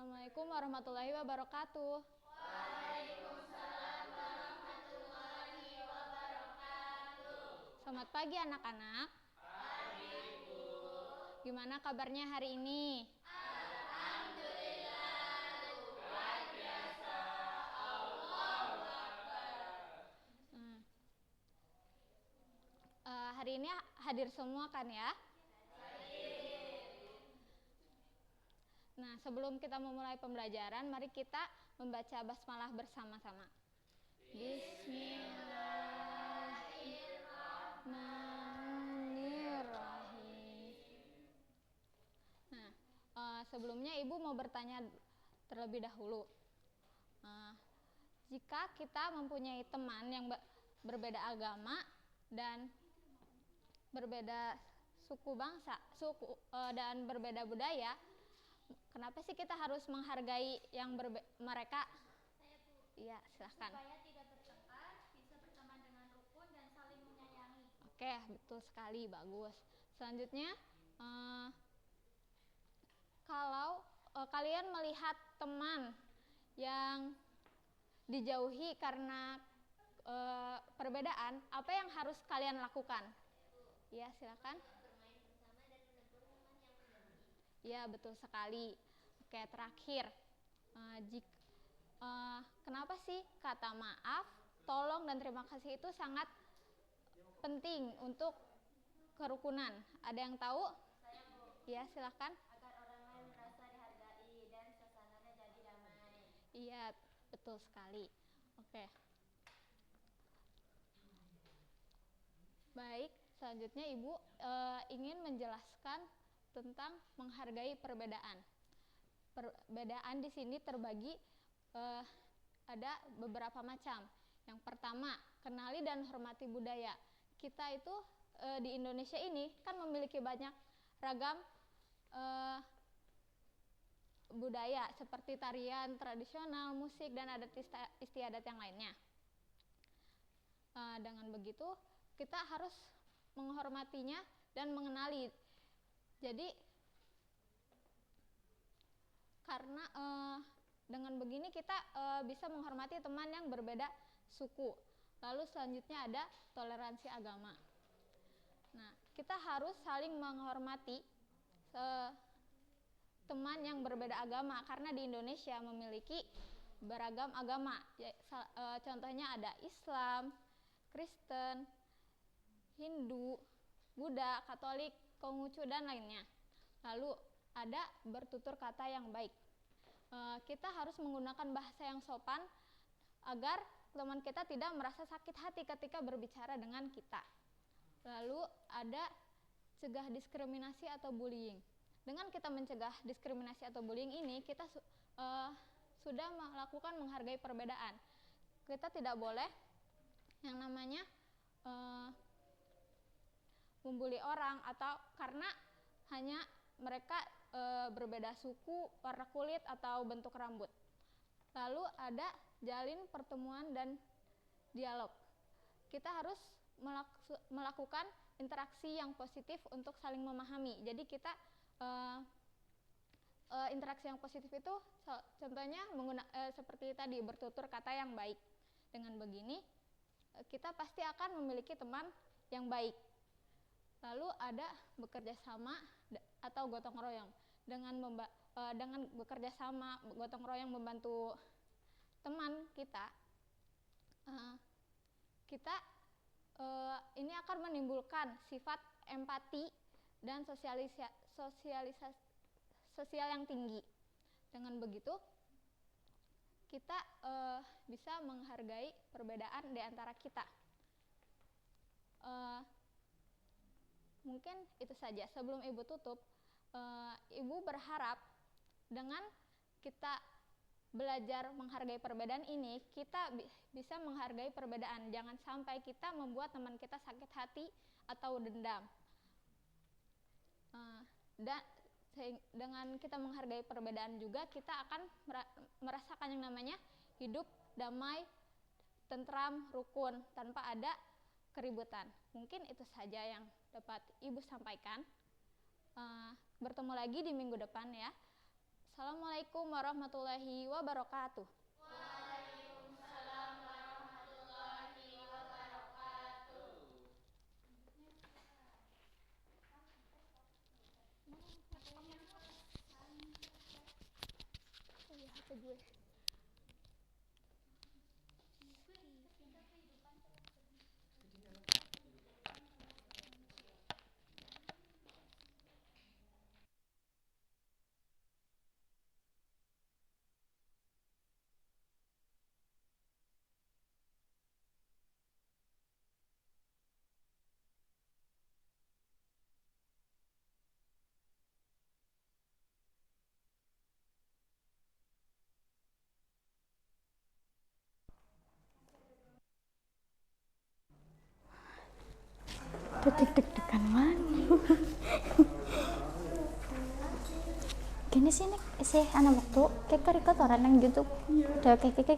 Assalamualaikum warahmatullahi wabarakatuh. Waalaikumsalam warahmatullahi wabarakatuh. Selamat pagi anak-anak. Pagi, Bu. Gimana kabarnya hari ini? Alhamdulillah, luar biasa. Allahu Akbar. Hari ini hadir semua kan ya? Nah, sebelum kita memulai pembelajaran, mari kita membaca basmalah bersama-sama. Bismillahirrahmanirrahim. Nah, sebelumnya Ibu mau bertanya terlebih dahulu. Jika kita mempunyai teman yang berbeda agama dan berbeda suku bangsa, dan berbeda budaya, kenapa sih kita harus menghargai yang mereka? Saya, Bu. Iya, silahkan. Supaya tidak bertengkar, bisa berteman dengan rukun dan saling menyayangi. Oke, betul sekali, bagus. Selanjutnya, kalau kalian melihat teman yang dijauhi karena perbedaan, apa yang harus kalian lakukan? Ya, silakan. Bermain bersama dan menegur teman yang mengerti. Ya, betul sekali. Oke, terakhir, kenapa sih kata maaf, tolong, dan terima kasih itu sangat penting untuk kerukunan? Ada yang tahu? Saya, Bu. Ya, silakan. Agar orang lain merasa dihargai dan suasananya jadi damai. Iya, betul sekali. Oke. Baik, selanjutnya Ibu ingin menjelaskan tentang menghargai perbedaan. Perbedaan di sini terbagi ada beberapa macam. Yang pertama, kenali dan hormati budaya. Kita itu di Indonesia ini kan memiliki banyak ragam budaya seperti tarian tradisional, musik, dan adat istiadat yang lainnya. Dengan begitu, kita harus menghormatinya dan mengenali. Jadi, karena dengan begini kita bisa menghormati teman yang berbeda suku. Lalu selanjutnya ada toleransi agama. Nah, kita harus saling menghormati teman yang berbeda agama, karena di Indonesia memiliki beragam agama. Contohnya ada Islam, Kristen, Hindu, Buddha, Katolik, Konghucu, dan lainnya. Lalu ada bertutur kata yang baik. Kita harus menggunakan bahasa yang sopan agar teman kita tidak merasa sakit hati ketika berbicara dengan kita. Lalu ada cegah diskriminasi atau bullying. Dengan kita mencegah diskriminasi atau bullying ini, kita sudah melakukan menghargai perbedaan. Kita tidak boleh yang namanya membuli orang, atau karena hanya mereka berbeda suku, warna kulit, atau bentuk rambut. Lalu ada jalin pertemuan dan dialog. Kita harus melakukan interaksi yang positif untuk saling memahami. Jadi kita interaksi yang positif itu contohnya seperti tadi, bertutur kata yang baik. Dengan begini kita pasti akan memiliki teman yang baik. Lalu ada bekerja sama atau gotong royong. Dengan bekerja sama, gotong royong membantu teman kita, ini akan menimbulkan sifat empati dan sosial yang tinggi. Dengan begitu kita bisa menghargai perbedaan di antara kita. Mungkin itu saja. Sebelum Ibu tutup, Ibu berharap dengan kita belajar menghargai perbedaan ini, kita bisa menghargai perbedaan. Jangan sampai kita membuat teman kita sakit hati atau dendam. Dan dengan kita menghargai perbedaan juga, kita akan merasakan yang namanya hidup damai, tentram, rukun, tanpa ada keributan. Mungkin itu saja yang dapat Ibu sampaikan. Bertemu lagi di minggu depan ya. Assalamualaikum warahmatullahi wabarakatuh. Deg-degan mana? Gini sih nih, sih anak waktu kayak record orang yang YouTube. Udah kayak.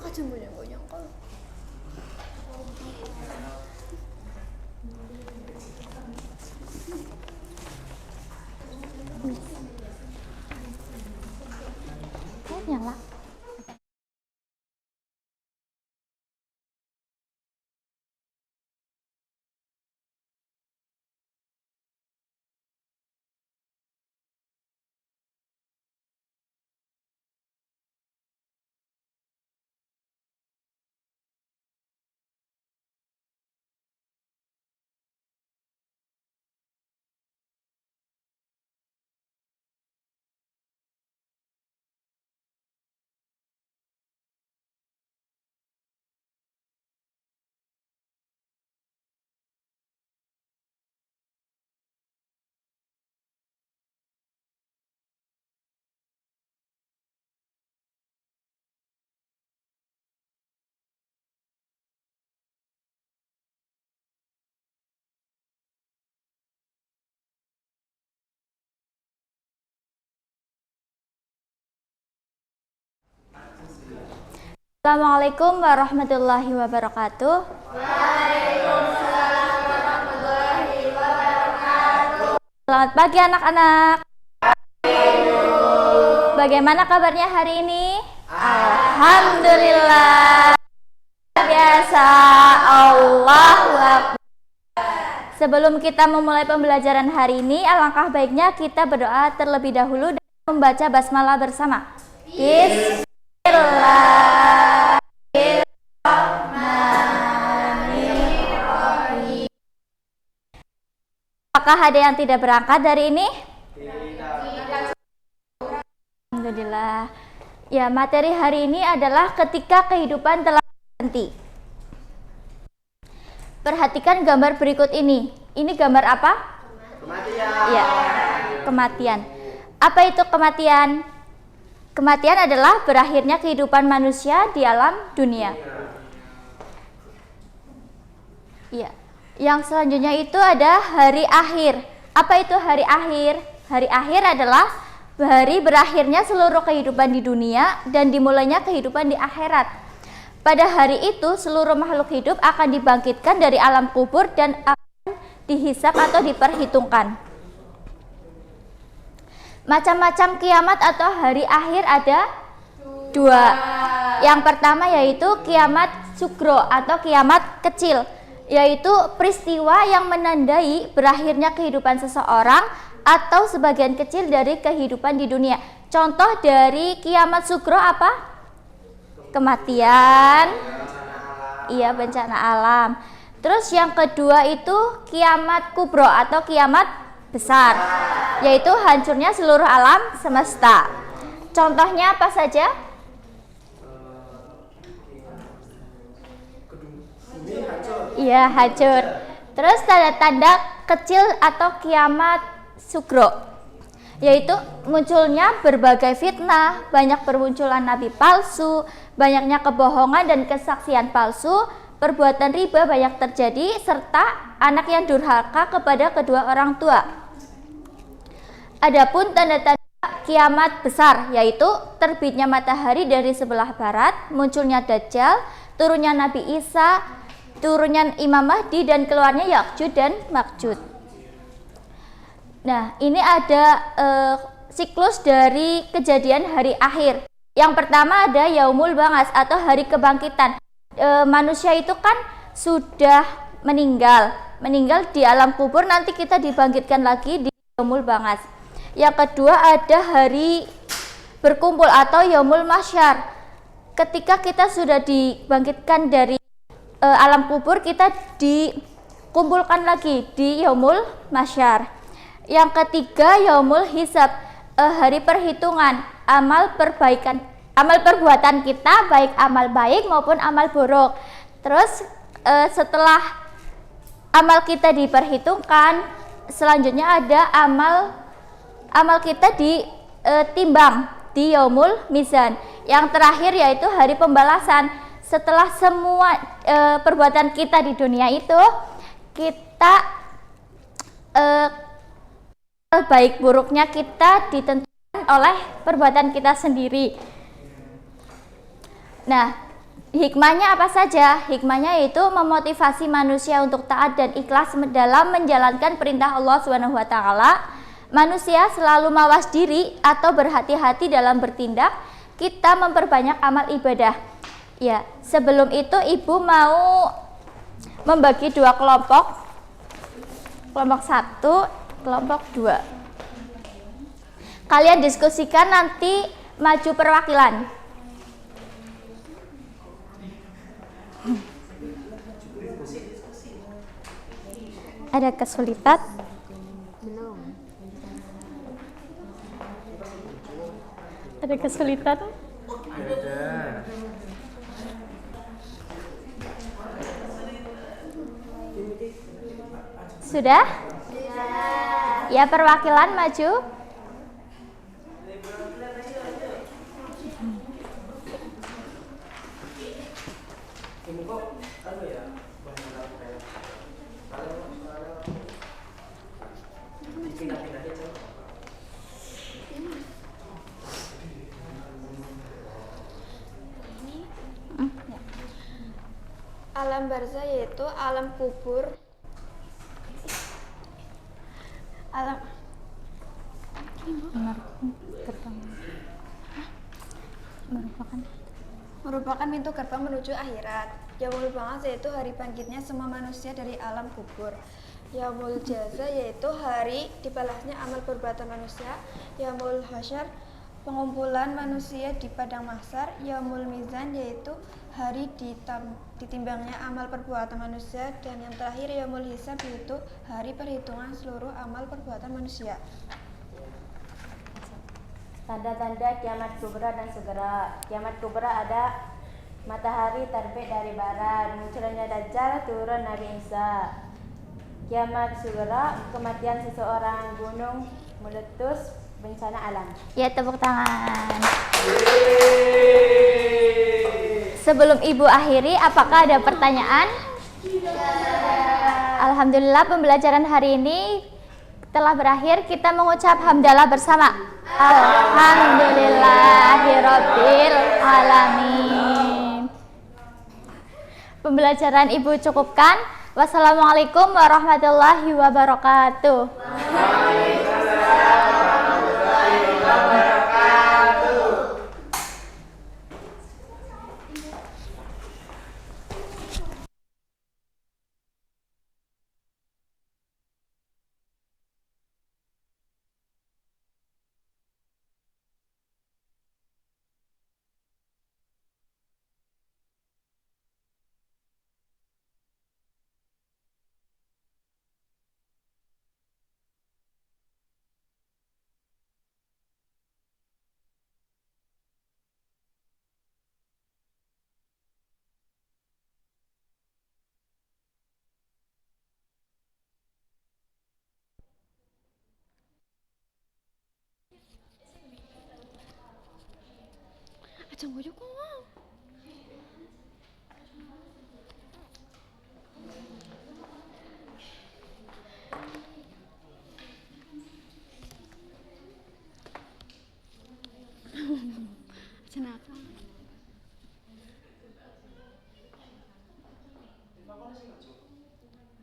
Kacang banyak-banyak kalau nyala. Assalamualaikum warahmatullahi wabarakatuh. Waalaikumsalam warahmatullahi wabarakatuh. Selamat pagi anak-anak. Bagaimana kabarnya hari ini? Alhamdulillah. Biasa. Allahu Akbar. Sebelum kita memulai pembelajaran hari ini, alangkah baiknya kita berdoa terlebih dahulu dan membaca basmalah bersama. Apakah ada yang tidak berangkat dari ini? Tidak. Alhamdulillah. Ya, materi hari ini adalah ketika kehidupan telah berhenti. Perhatikan gambar berikut ini. Ini gambar apa? Kematian. Ya, kematian. Apa itu kematian? Kematian adalah berakhirnya kehidupan manusia di alam dunia. Iya. Yang selanjutnya itu ada hari akhir. Apa itu hari akhir? Hari akhir adalah hari berakhirnya seluruh kehidupan di dunia dan dimulainya kehidupan di akhirat. Pada hari itu seluruh makhluk hidup akan dibangkitkan dari alam kubur dan akan dihisab atau diperhitungkan. Macam-macam kiamat atau hari akhir ada dua. Yang pertama yaitu kiamat sugro atau kiamat kecil, yaitu peristiwa yang menandai berakhirnya kehidupan seseorang atau sebagian kecil dari kehidupan di dunia. Contoh dari kiamat sugro apa? Kematian, iya, bencana alam. Terus yang kedua itu kiamat kubro atau kiamat besar, yaitu hancurnya seluruh alam semesta. Contohnya apa saja? Iya, hancur. Terus tanda-tanda kecil atau kiamat sugro, yaitu munculnya berbagai fitnah, banyak bermunculan nabi palsu, banyaknya kebohongan dan kesaksian palsu, perbuatan riba banyak terjadi, serta anak yang durhaka kepada kedua orang tua. Adapun tanda-tanda kiamat besar yaitu terbitnya matahari dari sebelah barat, munculnya Dajjal, turunnya Nabi Isa, turunnya Imam Mahdi, dan keluarnya Ya'juj dan Ma'juj. Nah, ini ada siklus dari kejadian hari akhir. Yang pertama ada Yaumul Ba'ats atau hari kebangkitan. Manusia itu kan sudah meninggal di alam kubur, nanti kita dibangkitkan lagi di Yaumul Ba'ats. Yang kedua ada hari berkumpul atau Yaumul Mahsyar. Ketika kita sudah dibangkitkan dari alam kubur, kita dikumpulkan lagi di Yaumul Mahsyar. Yang ketiga Yaumul Hisab, hari perhitungan amal perbuatan kita, baik amal baik maupun amal buruk. Terus setelah amal kita diperhitungkan, selanjutnya ada amal kita ditimbang di Yaumul Mizan. Yang terakhir yaitu hari pembalasan. Setelah semua perbuatan kita di dunia itu, kita baik buruknya kita ditentukan oleh perbuatan kita sendiri. Nah, hikmahnya apa saja? Hikmahnya yaitu memotivasi manusia untuk taat dan ikhlas dalam menjalankan perintah Allah SWT. Manusia selalu mawas diri atau berhati-hati dalam bertindak. Kita memperbanyak amal ibadah. Ya, sebelum itu ibu mau membagi dua kelompok. Kelompok 1, kelompok 2. Kalian diskusikan, nanti maju perwakilan. Ada kesulitan? Belum. Ada kesulitan? Ada. Sudah? Ya, perwakilan maju. Alam barzah yaitu alam kubur. Alam merupakan pintu gerbang menuju akhirat. Yaumul Ba'ats yaitu hari bangkitnya semua manusia dari alam kubur. Yaumul Jaza yaitu hari dibalasnya amal perbuatan manusia. Yaumul Hasyar pengumpulan manusia di padang mahsyar. Yaumul Mizan yaitu hari ditimbangnya amal perbuatan manusia. Dan yang terakhir Yaumul Hisab yaitu hari perhitungan seluruh amal perbuatan manusia. Tanda-tanda kiamat kubra dan segera. Kiamat kubra ada matahari terbit dari barat, munculnya Dajjal, turun Nabi Isa. Kiamat segera, kematian seseorang, gunung meletus, bencana alam. Ya, tepuk tangan. Sebelum ibu akhiri, apakah ada pertanyaan? Alhamdulillah pembelajaran hari ini telah berakhir. Kita mengucap hamdalah bersama. Alhamdulillahirabbil alamin. Pembelajaran Ibu cukupkan. Wassalamualaikum warahmatullahi wabarakatuh. Ajeng guyu kok. Jenaka.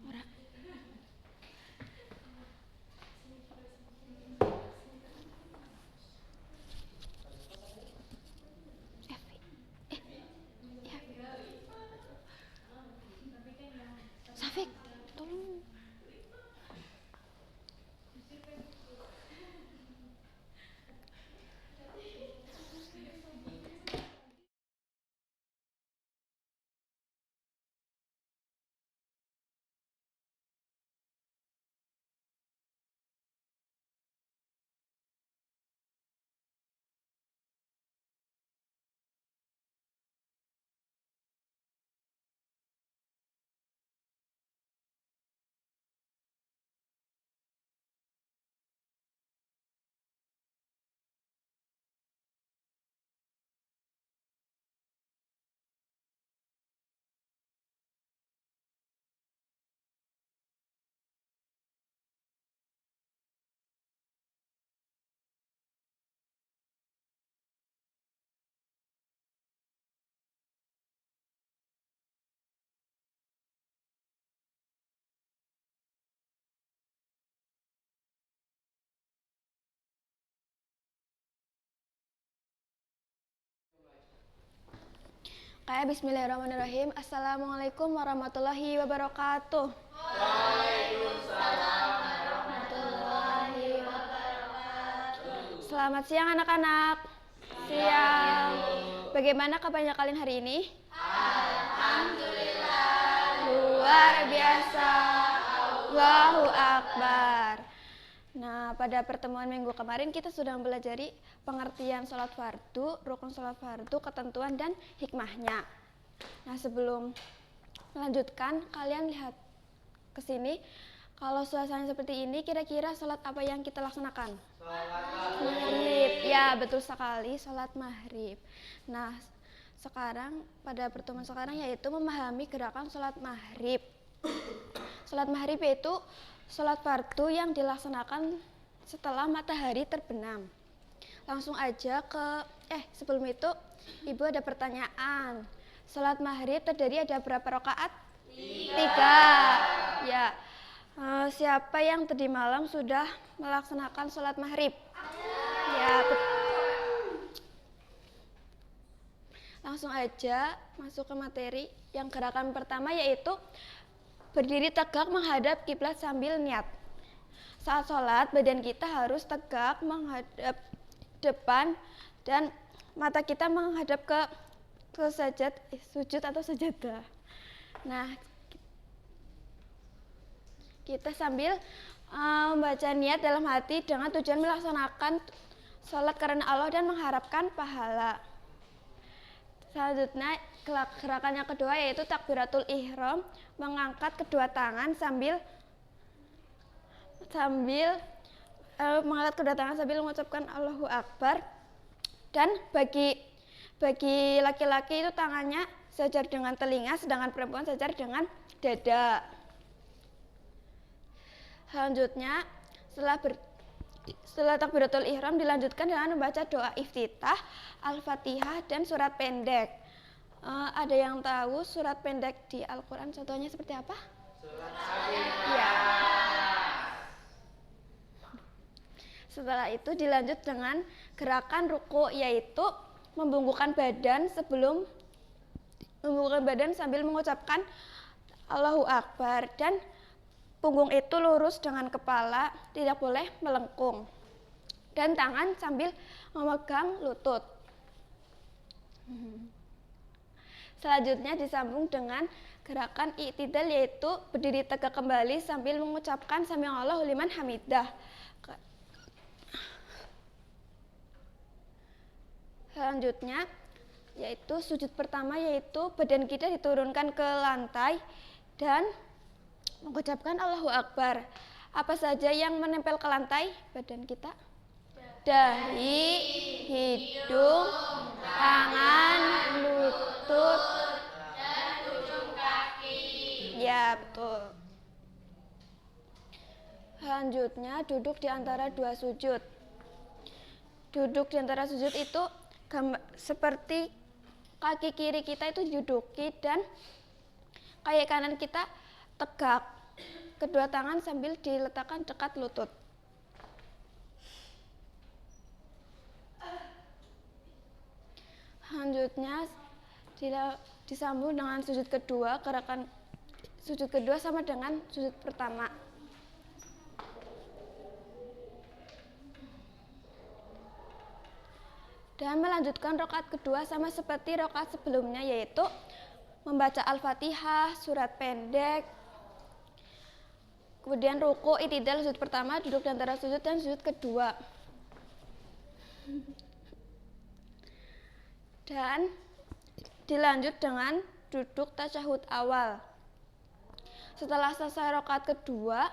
Ora. Safik, tolong. Kayak bismillahirrahmanirrahim. Assalamualaikum warahmatullahi wabarakatuh. Waalaikumsalam warahmatullahi wabarakatuh. Selamat siang anak-anak. Siang. Bagaimana kabarnya kalian hari ini? Alhamdulillah. Luar biasa. Allahu Akbar. Nah, pada pertemuan minggu kemarin kita sudah mempelajari pengertian sholat fardu, rukun sholat fardu, ketentuan dan hikmahnya. Nah, sebelum melanjutkan, kalian lihat ke sini. Kalau suasana seperti ini, kira-kira sholat apa yang kita laksanakan? Sholat maghrib. Ya, betul sekali, sholat maghrib. Nah, sekarang pada pertemuan sekarang yaitu memahami gerakan sholat maghrib. Sholat maghrib yaitu sholat fardu yang dilaksanakan setelah matahari terbenam. Langsung aja sebelum itu Ibu ada pertanyaan. Sholat maghrib terdiri ada berapa rakaat? 3. Ya. Siapa yang tadi malam sudah melaksanakan sholat maghrib? Ya. Langsung aja masuk ke materi. Yang gerakan pertama yaitu berdiri tegak menghadap kiblat sambil niat. Saat sholat, badan kita harus tegak menghadap depan dan mata kita menghadap ke sujud atau sajadah. Nah, kita sambil membaca niat dalam hati dengan tujuan melaksanakan sholat karena Allah dan mengharapkan pahala. Selanjutnya, gerakan yang kedua yaitu takbiratul ihram, mengangkat kedua tangan sambil mengucapkan Allahu Akbar. Dan bagi laki-laki itu tangannya sejajar dengan telinga, sedangkan perempuan sejajar dengan dada. Selanjutnya setelah takbiratul ihram dilanjutkan dengan membaca doa iftitah, Al-Fatihah dan surat pendek. Ada yang tahu surat pendek di Al-Quran contohnya seperti apa? Surat ya. Setelah itu dilanjut dengan gerakan ruku, yaitu membungkukkan badan sambil mengucapkan Allahu Akbar, dan punggung itu lurus dengan kepala, tidak boleh melengkung, dan tangan sambil memegang lutut. Selanjutnya disambung dengan gerakan i'tidal, yaitu berdiri tegak kembali sambil mengucapkan sami'allahu liman hamidah. Selanjutnya yaitu sujud pertama, yaitu badan kita diturunkan ke lantai dan mengucapkan Allahu Akbar. Apa saja yang menempel ke lantai badan kita? Dahi, hidung, tangan, lutut, dan ujung kaki. Ya, betul. Selanjutnya duduk di antara dua sujud. Duduk di antara sujud itu seperti kaki kiri kita itu diduduki dan kaki kanan kita tegak. Kedua tangan sambil diletakkan dekat lutut. Selanjutnya disambung dengan sujud kedua. Gerakan sujud kedua sama dengan sujud pertama. Dan melanjutkan rakaat kedua sama seperti rakaat sebelumnya, yaitu membaca Al-Fatihah, surat pendek, kemudian ruku, i'tidal, sujud pertama, duduk di antara sujud, dan sujud kedua. Dan dilanjut dengan duduk tasyahud awal. Setelah selesai rakaat kedua,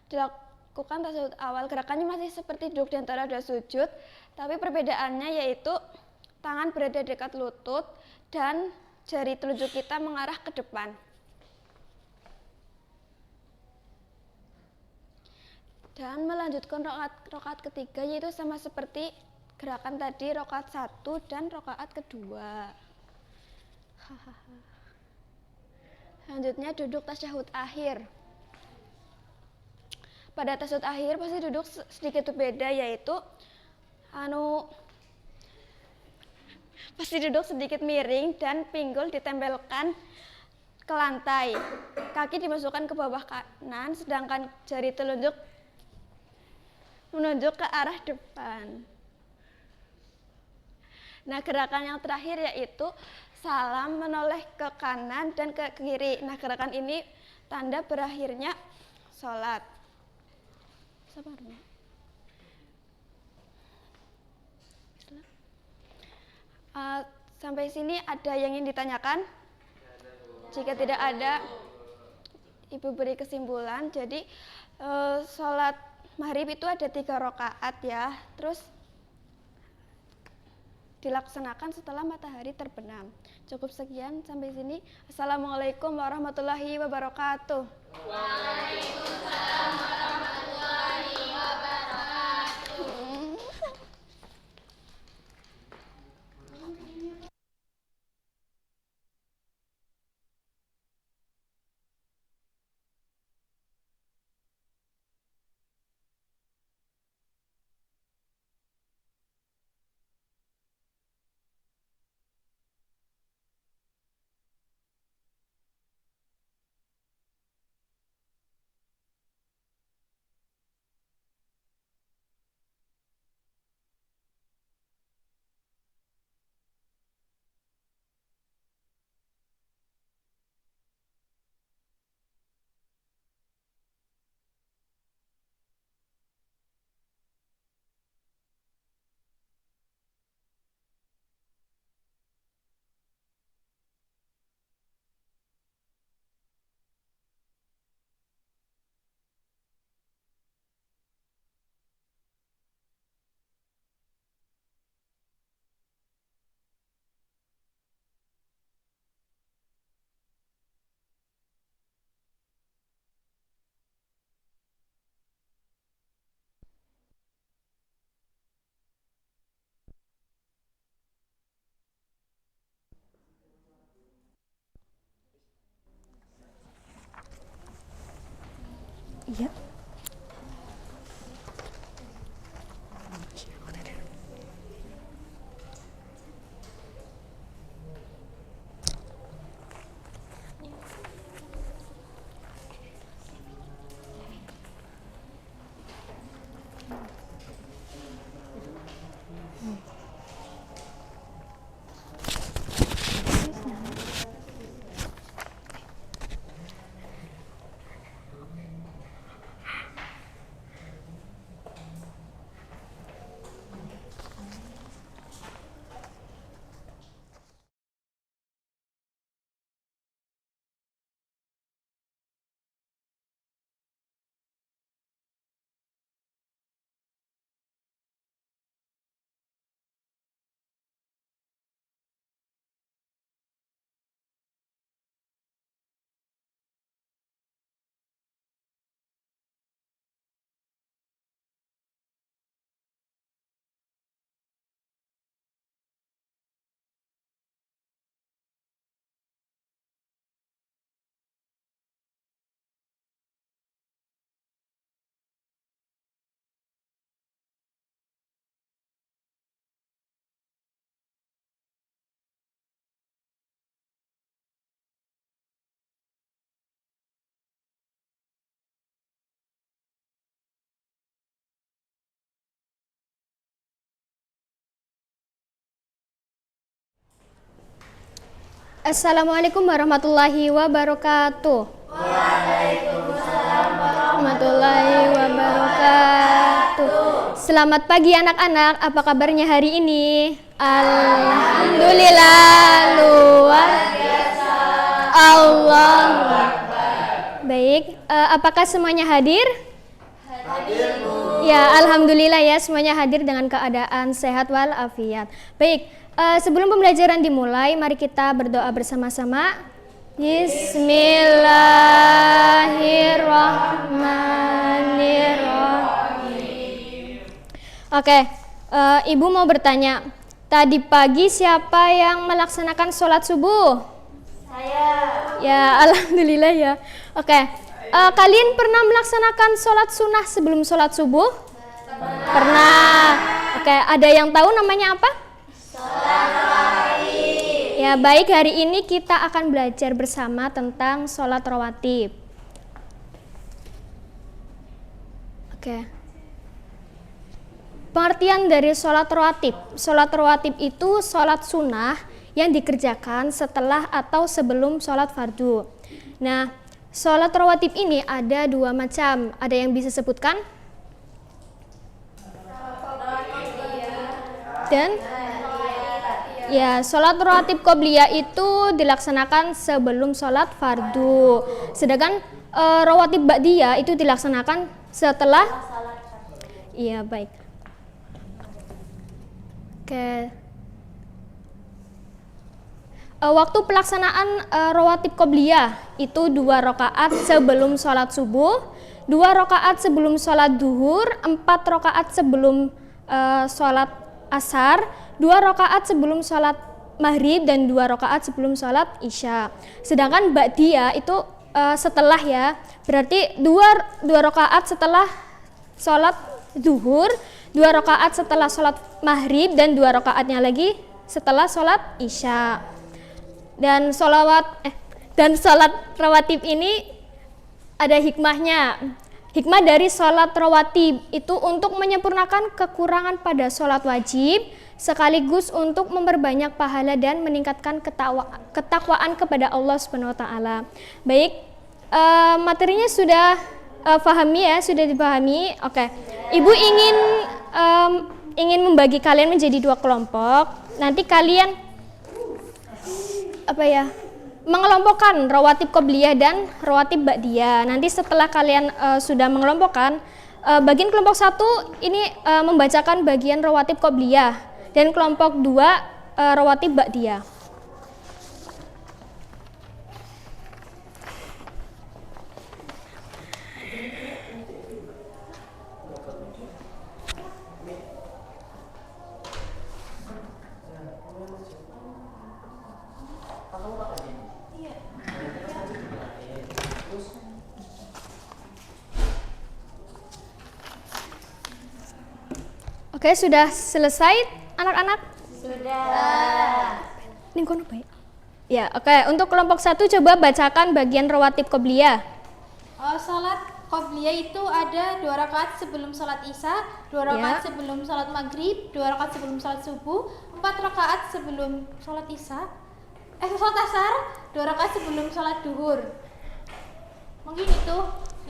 dilakukan tasyahud awal. Gerakannya masih seperti duduk di antara dua sujud, tapi perbedaannya yaitu tangan berada dekat lutut dan jari telunjuk kita mengarah ke depan. Dan melanjutkan rakaat ketiga, yaitu sama seperti gerakan tadi, rakaat 1 dan rakaat kedua. Selanjutnya duduk tasyahud akhir. Pada tasyahud akhir pasti duduk sedikit berbeda, yaitu pasti duduk sedikit miring dan pinggul ditempelkan ke lantai. Kaki dimasukkan ke bawah kanan, sedangkan jari telunjuk menunjuk ke arah depan. Nah, gerakan yang terakhir yaitu salam menoleh ke kanan dan ke kiri. Nah, gerakan ini tanda berakhirnya sholat. Sampai sini ada yang ingin ditanyakan? Jika tidak ada, Ibu beri kesimpulan. Jadi sholat maghrib itu ada 3 rakaat ya. Terus dilaksanakan setelah matahari terbenam. Cukup sekian sampai sini. Assalamualaikum warahmatullahi wabarakatuh. Waalaikumsalam warahmatullahi wabarakatuh. Iya. Assalamualaikum warahmatullahi wabarakatuh. Waalaikumsalam Warahmatullahi wabarakatuh. Selamat pagi anak-anak, apa kabarnya hari ini? Alhamdulillah luar biasa. Allahu Akbar. Baik, apakah semuanya hadir? Hadir, Bu. Ya, alhamdulillah ya, semuanya hadir dengan keadaan sehat walafiat. Baik, sebelum pembelajaran dimulai, mari kita berdoa bersama-sama. Bismillahirrahmanirrahim. Oke, Ibu mau bertanya, tadi pagi siapa yang melaksanakan sholat subuh? Saya. Ya, alhamdulillah ya. Oke, kalian pernah melaksanakan sholat sunnah sebelum sholat subuh? Pernah. Oke, ada yang tahu namanya apa? Sholat rawatib. Ya, baik, hari ini kita akan belajar bersama tentang sholat rawatib. Oke. Pengertian dari sholat rawatib. Sholat rawatib itu sholat sunnah yang dikerjakan setelah atau sebelum sholat fardu. Nah, sholat rawatib ini ada dua macam. Ada yang bisa sebutkan? Dan? Ya, sholat rawatib qobliyah itu dilaksanakan sebelum sholat fardu. Sedangkan rawatib ba'diyah itu dilaksanakan setelah. Iya, baik. Oke. Waktu pelaksanaan rawatib qobliyah itu 2 rakaat sebelum sholat subuh, 2 rakaat sebelum sholat duhur, 4 rakaat sebelum sholat asar, 2 rakaat sebelum sholat maghrib, dan 2 rakaat sebelum sholat isya. Sedangkan ba'diyah itu setelah ya, berarti 2 rakaat setelah sholat duhur, 2 rakaat setelah sholat maghrib, dan 2 rakaatnya lagi setelah sholat isya. Dan sholat rawatib ini ada hikmahnya. Hikmah dari sholat rawatib itu untuk menyempurnakan kekurangan pada sholat wajib, sekaligus untuk memperbanyak pahala dan meningkatkan ketakwaan kepada Allah Subhanahu wa taala. Baik, materinya sudah pahami ya, sudah dipahami. Oke. Ibu ingin membagi kalian menjadi 2 kelompok. Nanti kalian mengelompokkan rawatib qobliyah dan rawatib ba'diyah. Nanti setelah kalian sudah mengelompokkan, bagian kelompok 1 ini membacakan bagian rawatib qobliyah, dan kelompok 2 rawatib ba'diyah. Oke, sudah selesai anak-anak? Sudah. Ini kono baik. Ya, oke. Untuk kelompok 1 coba bacakan bagian rawatib qobliyah. Salat qobliyah itu ada 2 rakaat sebelum salat isya, 2 rakaat sebelum salat maghrib, 2 rakaat sebelum salat subuh, 4 rakaat sebelum salat isya, salat asar, 2 rakaat sebelum salat duhur. Mungkin itu,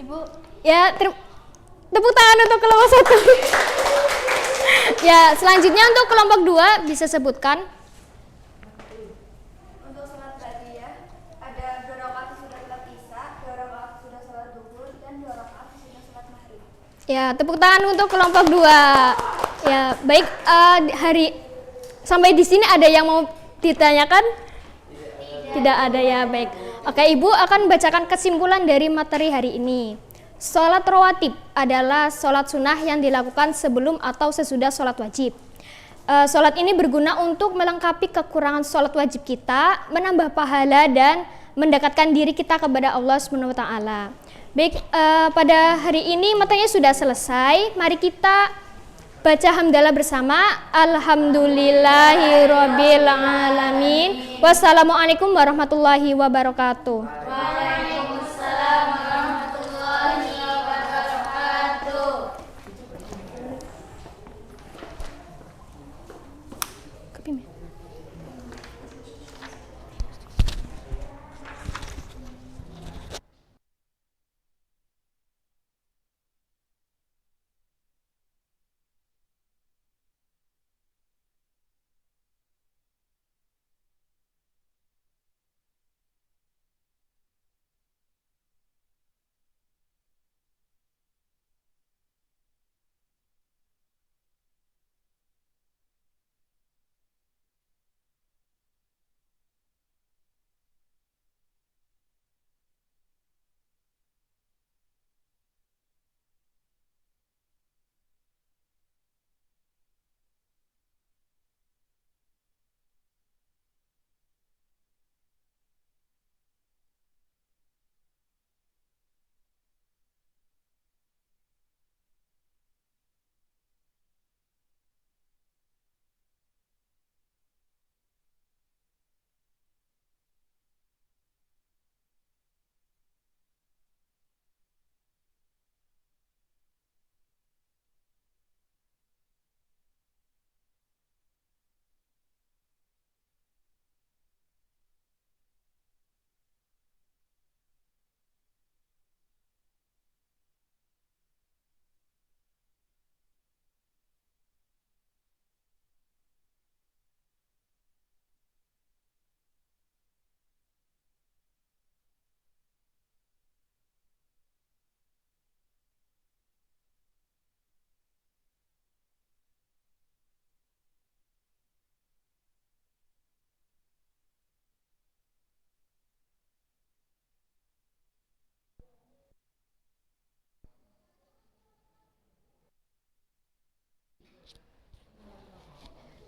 Ibu. Ya, tepuk tangan untuk kelompok 1. Ya, selanjutnya untuk kelompok 2 bisa sebutkan. Untuk sholat ba'diyah ada 2 rakaat sudah sholat isya, 2 rakaat sudah sholat duhur, dan 2 rakaat sudah sholat maghrib. Ya, tepuk tangan untuk kelompok 2. Ya, baik, sampai di sini ada yang mau ditanyakan? Tidak ada ya, baik. Oke, Ibu akan bacakan kesimpulan dari materi hari ini. Sholat rawatib adalah sholat sunnah yang dilakukan sebelum atau sesudah sholat wajib. Sholat ini berguna untuk melengkapi kekurangan sholat wajib kita, menambah pahala dan mendekatkan diri kita kepada Allah SWT. Baik, pada hari ini materinya sudah selesai. Mari kita baca hamdalah bersama. Alhamdulillahirabbil alamin. Wassalamualaikum warahmatullahi wabarakatuh.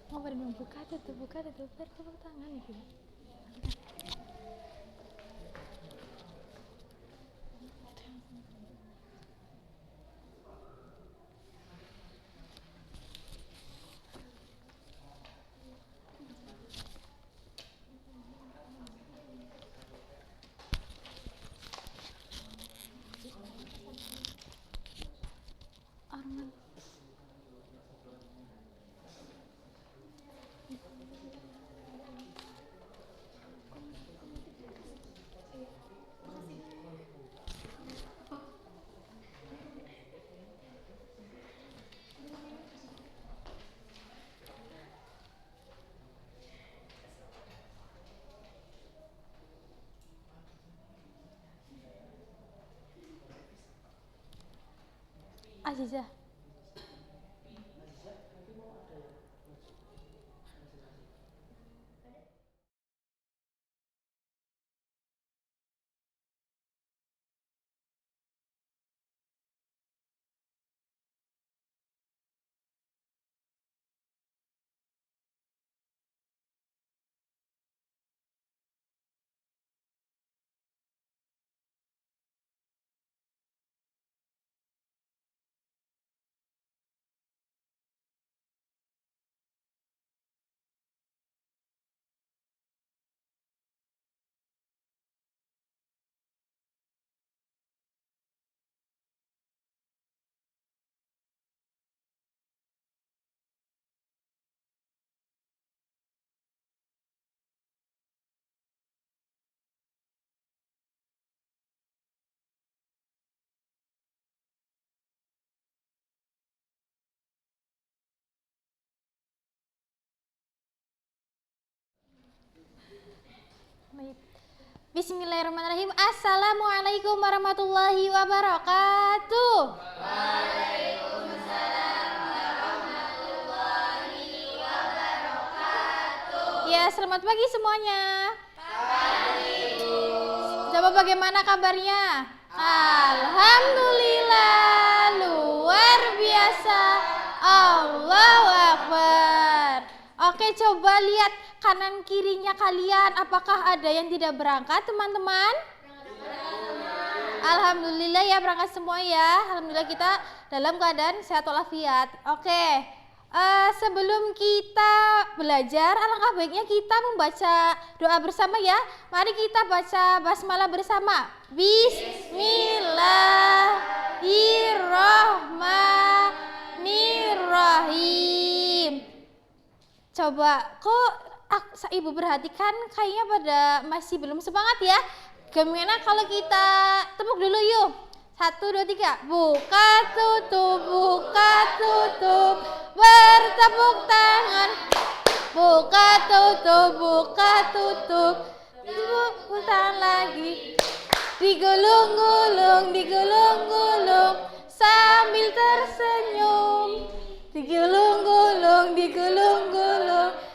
Mau pada buka tutup tepuk tangan gitu. Azizah. Bismillahirrahmanirrahim. Assalamualaikum warahmatullahi wabarakatuh. Ya, selamat pagi semuanya. Pagi. Coba bagaimana kabarnya? Alhamdulillah, luar biasa. Allahu Akbar. Oke, coba lihat kanan kirinya kalian. Apakah ada yang tidak berangkat, teman-teman? Alhamdulillah ya, berangkat semua ya. Alhamdulillah kita dalam keadaan sehat walafiat. Oke. Sebelum kita belajar, alangkah baiknya kita membaca doa bersama ya. Mari kita baca basmalah bersama. Bismillahirrahmanirrahim. Coba, kok ibu perhatikan kayaknya pada masih belum semangat ya. Gimana kalau kita tepuk dulu yuk. 1, 2, 3. Buka tutup, bertepuk tangan. Buka tutup, tepuk tangan lagi. Digulung-gulung, sambil tersenyum. Digulung-gulung,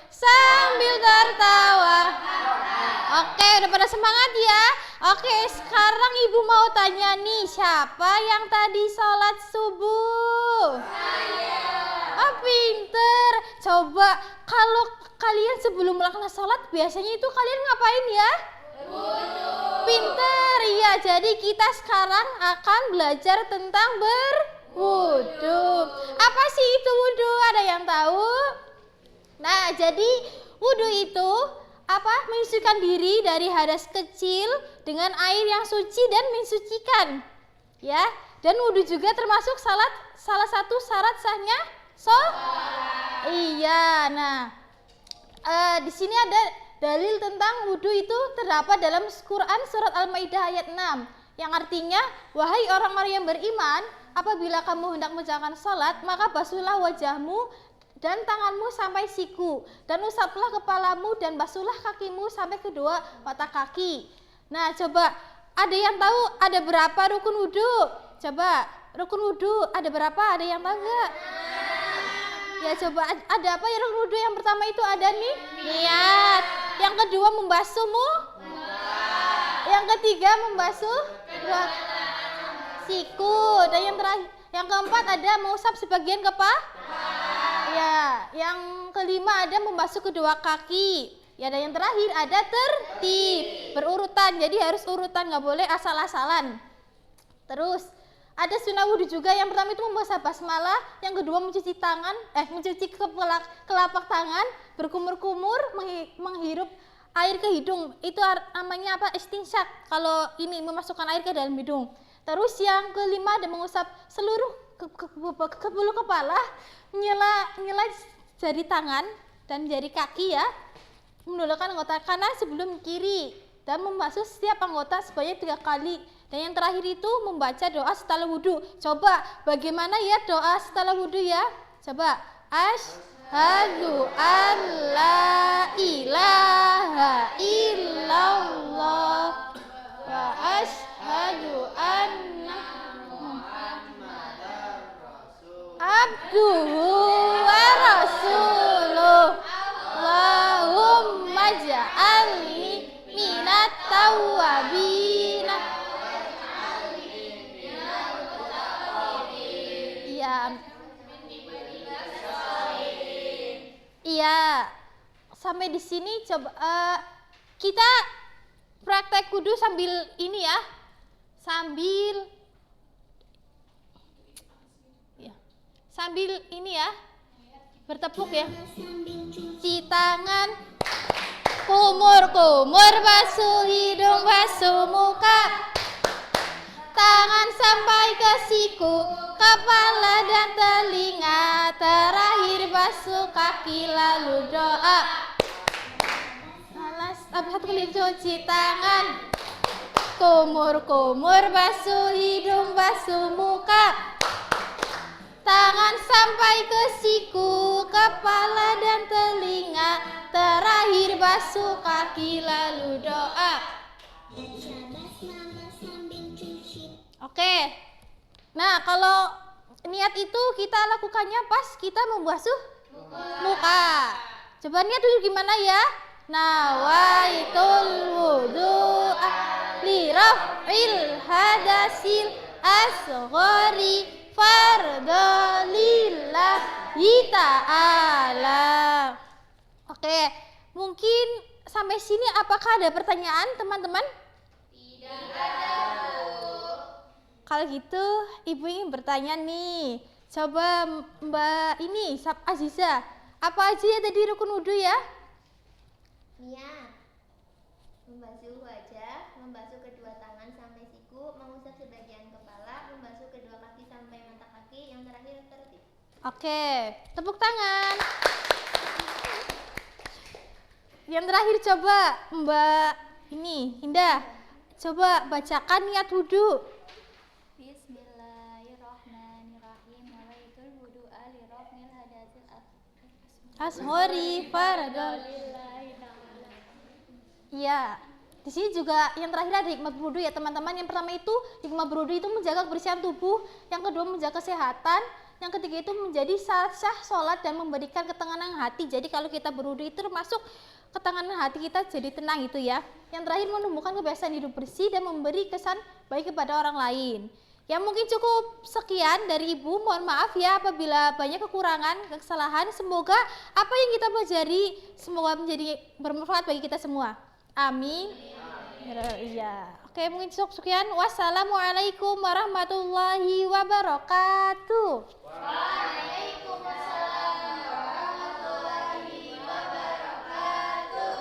sambil tertawa. Oke, udah pada semangat ya? Oke, sekarang ibu mau tanya nih, siapa yang tadi sholat subuh? Saya. Oh, pinter. Coba, kalau kalian sebelum melakukan sholat, biasanya itu kalian ngapain ya? Wudu. Pinter, iya. Jadi kita sekarang akan belajar tentang berwudu. Apa sih itu wudu? Ada yang tahu? Nah, jadi wudu itu mensucikan diri dari hadas kecil dengan air yang suci dan mensucikan, ya. Dan wudu juga termasuk salah satu syarat sahnya Iya. Nah, di sini ada dalil tentang wudu itu terdapat dalam Quran surat Al-Maidah ayat 6, yang artinya, wahai orang-orang yang beriman, apabila kamu hendak menjalankan salat, maka basuhlah wajahmu dan tanganmu sampai siku, dan usaplah kepalamu dan basuhlah kakimu sampai kedua mata kaki. Nah, coba, ada yang tahu ada berapa rukun wudu? Coba, rukun wudu ada berapa? Ada yang tahu nggak? Ya, coba, ada apa ya rukun wudu? Yang pertama itu ada nih, niat. Yang kedua membasuhmu. Yang ketiga membasuh siku. Dan yang keempat ada mengusap sebagian kepala. Ya, yang kelima ada membasuh kedua kaki. Ya, dan yang terakhir ada tertib, berurutan. Jadi harus urutan, nggak boleh asal-asalan. Terus ada sunnah wudu juga. Yang pertama itu membaca basmalah, yang kedua mencuci tangan, mencuci kelapak tangan, berkumur-kumur, menghirup air ke hidung. Itu namanya istinsyak. Kalau ini memasukkan air ke dalam hidung. Terus yang kelima ada mengusap seluruh ke bulu kepala, nyela jari tangan dan jari kaki ya, menundukkan anggota kanan sebelum kiri, dan membasuh setiap anggota sebanyak 3 kali. Dan yang terakhir itu membaca doa setelah wudhu. Coba bagaimana ya doa setelah wudhu ya? Coba, asyhadu an la ilaha illallah wa asyhadu anna abduhu wa rasuluh. Allahumma ja'alni minat tawwabin. Iya. Sampai di sini coba kita praktek wudu sambil ini ya. Sambil ini ya, bertepuk ya. Cuci tangan, kumur-kumur, basuh hidung, basuh muka, tangan sampai ke siku, kepala dan telinga, terakhir basuh kaki lalu doa. Satu kali cuci tangan, kumur-kumur, basuh hidung, basuh muka, tangan sampai ke siku, kepala dan telinga, terakhir basuh kaki lalu doa. Oke. Nah, kalau niat itu kita lakukannya pas kita membasuh muka. Coba niat dulu gimana ya? Nawaitul wudu'a li raf'il hadasil asghari fardhu lillahi ta'ala. Oke, mungkin sampai sini apakah ada pertanyaan teman-teman? Tidak ada, Bu. Kalau gitu, Ibu ingin bertanya nih. Coba Mbak ini, Aziza, apa aja ya tadi rukun wudhu ya? Niat, membasuh wajah, membasuh kedua tangan sampai siku, mengusap sebagian kepala, membasuh kedua kaki sampai mata kaki, yang terakhir tertib. Oke, tepuk tangan. Yang terakhir coba Mbak ini, Indah, coba bacakan niat wudhu. Bismillahirrahmanirrahim. Nawaitul wudu'a li raf'il hadasil Ashori faradol. Iya. Di sini juga yang terakhir ada hikmah berwudu ya teman-teman. Yang pertama itu hikmah berwudu itu menjaga kebersihan tubuh. Yang kedua menjaga kesehatan. Yang ketiga itu menjadi syarat sah sholat dan memberikan ketenangan hati. Jadi kalau kita berwudu itu termasuk ketenangan hati kita jadi tenang itu ya. Yang terakhir menumbuhkan kebiasaan hidup bersih dan memberi kesan baik kepada orang lain. Ya mungkin cukup sekian dari Ibu. Mohon maaf ya apabila banyak kekurangan, kesalahan. Semoga apa yang kita pelajari semoga menjadi bermanfaat bagi kita semua. Amin. Iya. Oke, mungkin cukup sekian. Wassalamualaikum warahmatullahi wabarakatuh. Waalaikumsalam warahmatullahi wabarakatuh.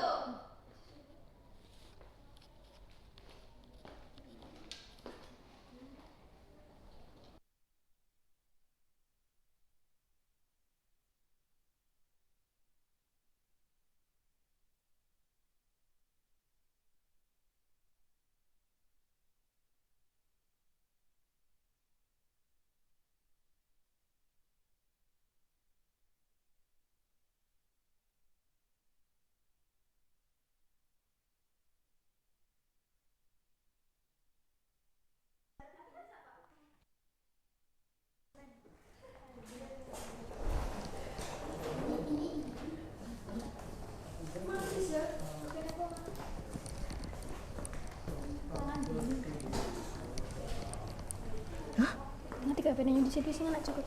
Nanti gak bedanya di situ sih nggak cukup.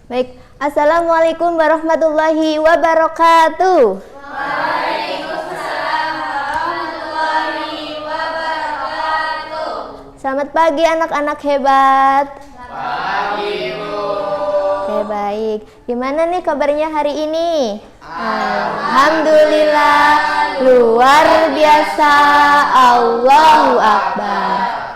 Baik, Assalamualaikum warahmatullahi wabarakatuh. Waalaikumsalam warahmatullahi wabarakatuh. Selamat pagi anak-anak hebat. Pagi, Bu. Oke, baik. Gimana nih kabarnya hari ini? Alhamdulillah, luar biasa, Allahu Akbar.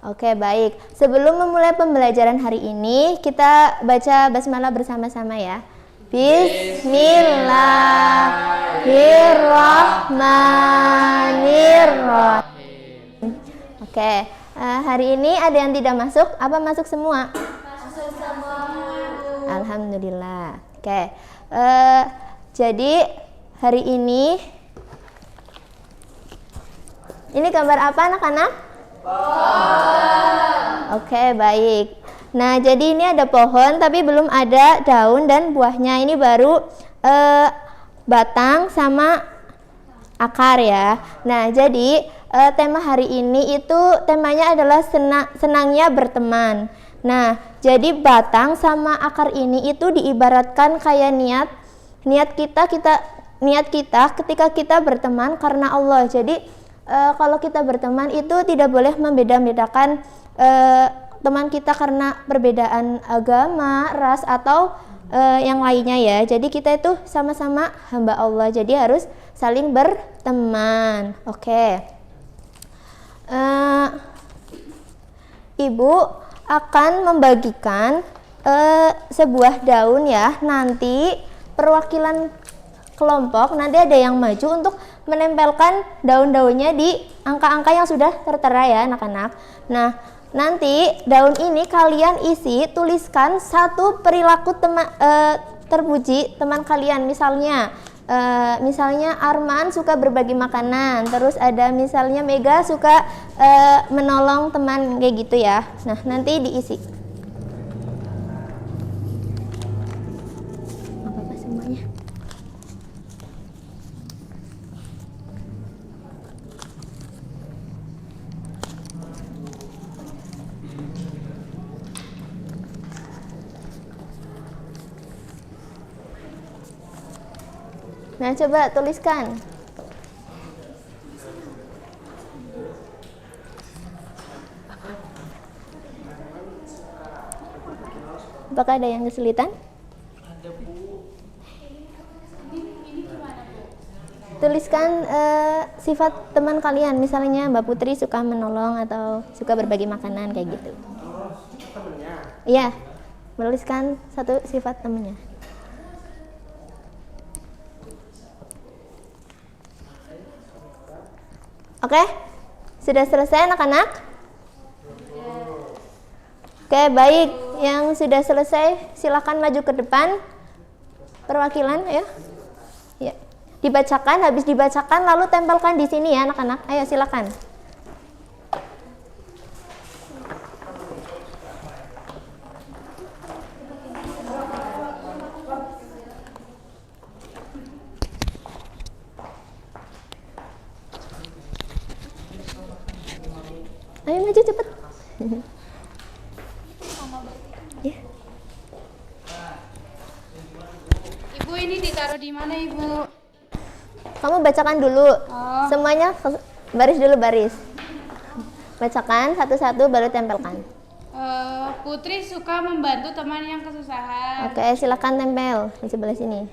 Oke, baik. Sebelum memulai pembelajaran hari ini, kita baca basmalah bersama-sama ya. Bismillahirrahmanirrahim. Oke, hari ini ada yang tidak masuk? Apa masuk semua? Masuk semua. Alhamdulillah. Oke, jadi hari ini gambar apa anak-anak? Oke, baik. Nah, jadi ini ada pohon tapi belum ada daun dan buahnya. Ini baru batang sama akar ya. Nah, jadi tema hari ini itu temanya adalah senangnya berteman. Nah, jadi batang sama akar ini itu diibaratkan kayak niat kita ketika kita berteman karena Allah. Jadi kalau kita berteman itu tidak boleh membeda-bedakan teman kita karena perbedaan agama, ras atau yang lainnya ya. Jadi kita itu sama-sama hamba Allah. Jadi harus saling berteman. Oke. Ibu akan membagikan sebuah daun ya. Nanti perwakilan kelompok nanti ada yang maju untuk menempelkan daun-daunnya di angka-angka yang sudah tertera ya anak-anak. Nah, nanti daun ini kalian isi, tuliskan satu perilaku terpuji teman kalian. Misalnya Arman suka berbagi makanan, terus ada misalnya Mega suka menolong teman kayak gitu ya. Nah, nanti diisi. Apa-apa semuanya. Nah, coba tuliskan. Apakah ada yang kesulitan? Ada, Bu. Ini gimana, Bu? Tuliskan sifat teman kalian. Misalnya Mbak Putri suka menolong atau suka berbagi makanan kayak gitu. Temennya? Iya. Menuliskan satu sifat temannya. Oke, sudah selesai anak-anak? Oke, baik. Yang sudah selesai silakan maju ke depan. Perwakilan ya. Ya. Dibacakan, habis dibacakan lalu tempelkan di sini ya anak-anak. Ayo silakan. Ayo maju cepet. Ya. Ibu, ini ditaruh di mana, Ibu? Kamu bacakan dulu. Semuanya baris dulu baris. Bacakan satu-satu baru tempelkan. Putri suka membantu teman yang kesusahan. Oke, silakan tempel di sebelah sini.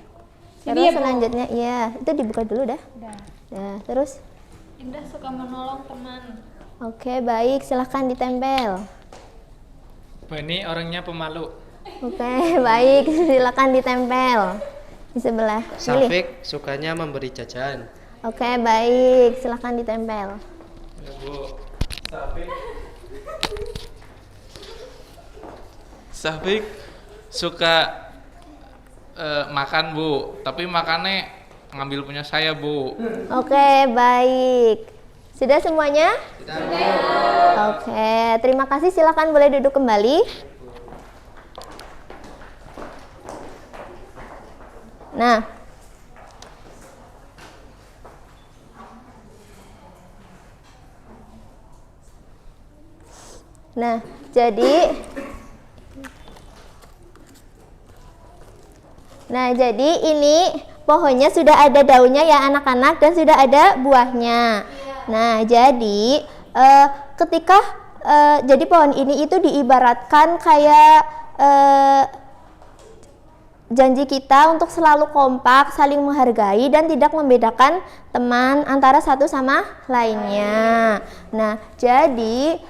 Sini Terus ya, Bu? selanjutnya, iya, itu dibuka dulu dah. Udah. Ya, terus. Indah suka menolong teman. Oke, baik, silahkan ditempel. Ini orangnya pemalu. Oke, baik, silakan ditempel di sebelah. Pilih. Safik sukanya memberi jajan. Oke, baik, silakan ditempel. Ya, Bu. Safik suka makan, Bu, tapi makannya ngambil punya saya, Bu. Oke, baik. Sudah semuanya? Sudah. Oke, terima kasih. Silakan boleh duduk kembali. Nah, jadi ini pohonnya sudah ada daunnya ya anak-anak dan sudah ada buahnya. Nah, jadi ketika jadi pohon ini itu diibaratkan kayak janji kita untuk selalu kompak, saling menghargai dan tidak membedakan teman antara satu sama lainnya. Nah, jadi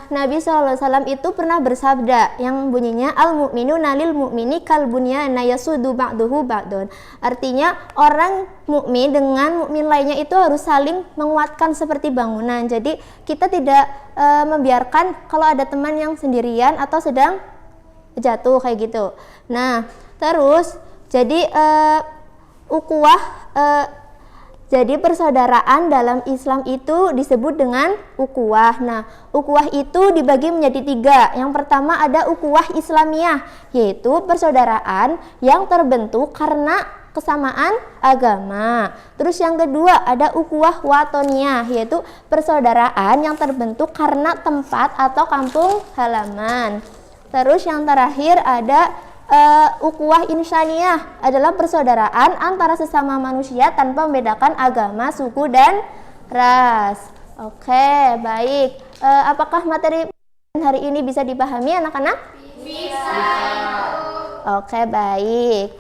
Nabi SAW itu pernah bersabda yang bunyinya al-mu'minuna lil mu'mini kal bunyana yasudu ba'duhu ba'dun. Artinya orang mukmin dengan mukmin lainnya itu harus saling menguatkan seperti bangunan. Jadi kita tidak membiarkan kalau ada teman yang sendirian atau sedang jatuh kayak gitu. Nah, terus jadi ukhuwah Jadi persaudaraan dalam Islam itu disebut dengan ukhuwah. Nah, ukhuwah itu dibagi menjadi 3. Yang pertama ada ukhuwah Islamiyah, yaitu persaudaraan yang terbentuk karena kesamaan agama. Terus yang kedua ada ukhuwah watoniyah, yaitu persaudaraan yang terbentuk karena tempat atau kampung halaman. Terus yang terakhir ada ukhuwah insaniyah, adalah persaudaraan antara sesama manusia tanpa membedakan agama, suku, dan ras. Oke, baik. Apakah materi hari ini bisa dipahami anak-anak? Bisa. Oke, baik.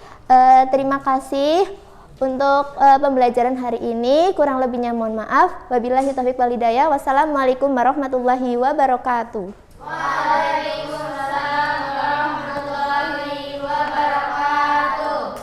Terima kasih untuk pembelajaran hari ini. Kurang lebihnya mohon maaf. Wabillahi taufiq wal hidayah. Wassalamualaikum warahmatullahi wabarakatuh. Waalaikumsalam warahmatullahi wabarakatuh.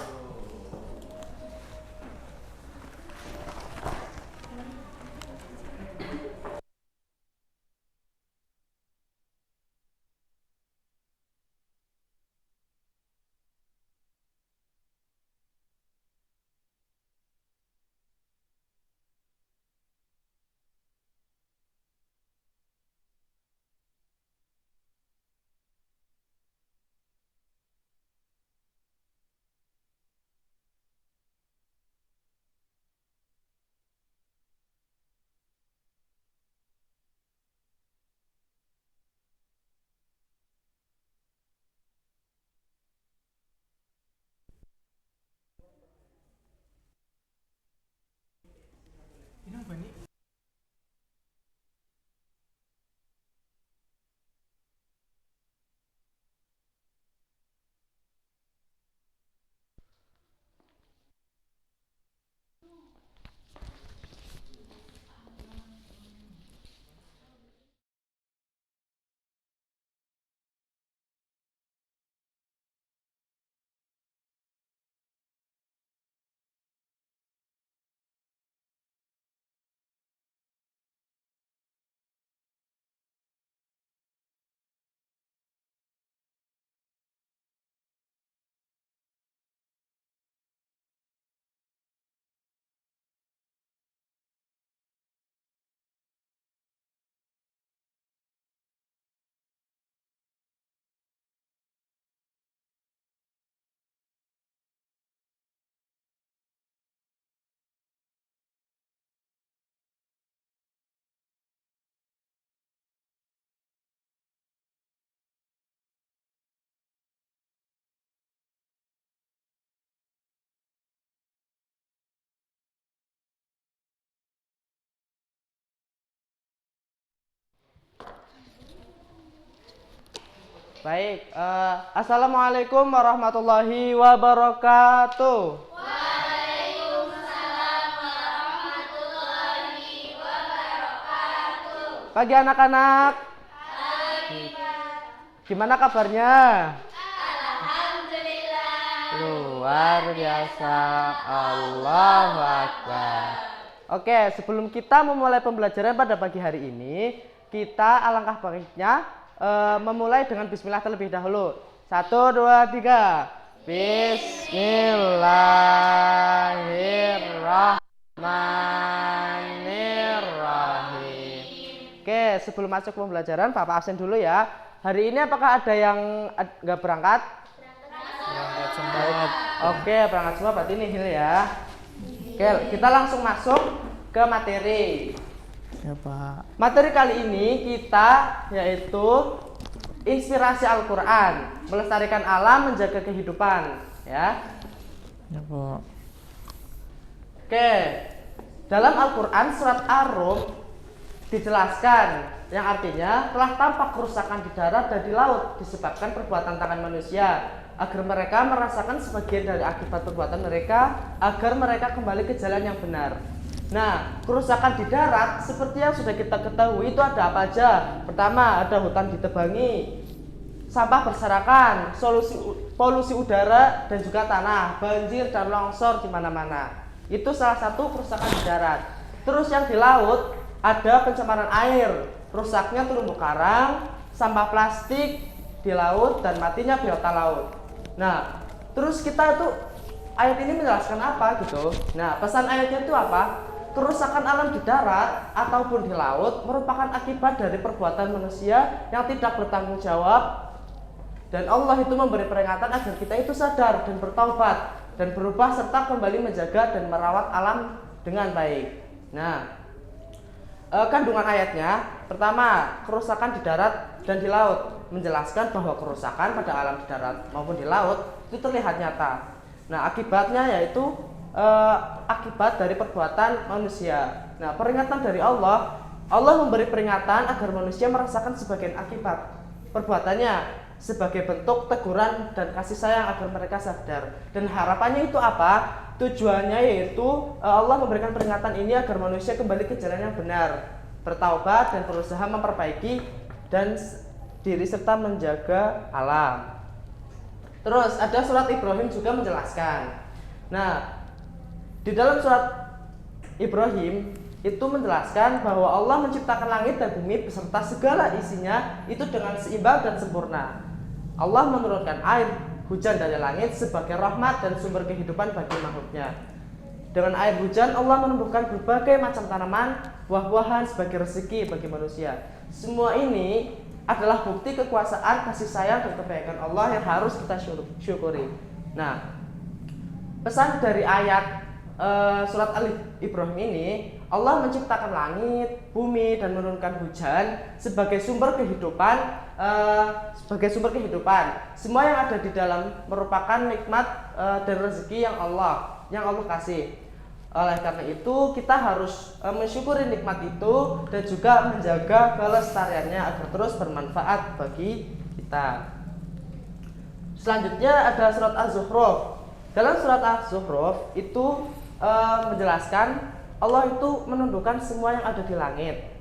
Baik, assalamualaikum warahmatullahi wabarakatuh. Waalaikumsalam warahmatullahi wabarakatuh. Pagi anak-anak. Pagi. Gimana kabarnya? Alhamdulillah. Luar biasa. Allahu Akbar. Oke, sebelum kita memulai pembelajaran pada pagi hari ini, kita alangkah baiknya memulai dengan bismillah terlebih dahulu. 1, 2, 3. Bismillahirrahmanirrahim. Oke, sebelum masuk pembelajaran, Bapak absen dulu ya. Hari ini apakah ada yang nggak berangkat? Berangkat semua. Oke, berangkat semua berarti nihil ya. Oke, kita langsung masuk ke materi. Ya, Pak. Materi kali ini kita yaitu inspirasi Al-Quran, melestarikan alam, menjaga kehidupan, ya. Ya, Pak. Oke, dalam Al-Quran surat Ar-Rum dijelaskan yang artinya telah tampak kerusakan di darat dan di laut disebabkan perbuatan tangan manusia, agar mereka merasakan sebagian dari akibat perbuatan mereka, agar mereka kembali ke jalan yang benar. Nah, kerusakan di darat seperti yang sudah kita ketahui itu ada apa aja? Pertama, ada hutan ditebangi, sampah berserakan, polusi udara dan juga tanah, banjir dan longsor di mana-mana. Itu salah satu kerusakan di darat. Terus yang di laut ada pencemaran air, rusaknya terumbu karang, sampah plastik di laut dan matinya biota laut. Nah, terus kita tuh ayat ini menjelaskan apa gitu? Nah, pesan ayatnya itu apa? Kerusakan alam di darat ataupun di laut merupakan akibat dari perbuatan manusia yang tidak bertanggung jawab, dan Allah itu memberi peringatan agar kita itu sadar dan bertaubat dan berubah serta kembali menjaga dan merawat alam dengan baik. Nah, kandungan ayatnya pertama, kerusakan di darat dan di laut, menjelaskan bahwa kerusakan pada alam di darat maupun di laut itu terlihat nyata. Nah, akibatnya yaitu akibat dari perbuatan manusia. Nah, peringatan dari Allah memberi peringatan agar manusia merasakan sebagian akibat perbuatannya sebagai bentuk teguran dan kasih sayang agar mereka sadar. Dan harapannya itu apa? Tujuannya yaitu Allah memberikan peringatan ini agar manusia kembali ke jalan yang benar, bertaubat dan berusaha memperbaiki dan diri serta menjaga alam. Terus ada surat Ibrahim juga menjelaskan. Nah, di dalam surat Ibrahim itu menjelaskan bahwa Allah menciptakan langit dan bumi beserta segala isinya itu dengan seimbang dan sempurna. Allah menurunkan air hujan dari langit sebagai rahmat dan sumber kehidupan bagi makhluknya. Dengan air hujan Allah menumbuhkan berbagai macam tanaman, buah-buahan sebagai rezeki bagi manusia. Semua ini adalah bukti kekuasaan, kasih sayang dan kebaikan Allah yang harus kita syukuri. Nah, pesan dari ayat surat Al-Ibrahim ini, Allah menciptakan langit, bumi dan menurunkan hujan sebagai sumber kehidupan, Semua yang ada di dalam merupakan nikmat dan rezeki yang Allah kasih. Oleh karena itu kita harus mensyukuri nikmat itu dan juga menjaga kelestariannya agar terus bermanfaat bagi kita. Selanjutnya ada surat Az-Zukhruf. Dalam surat Az-Zukhruf itu menjelaskan Allah itu menundukkan semua yang ada di langit.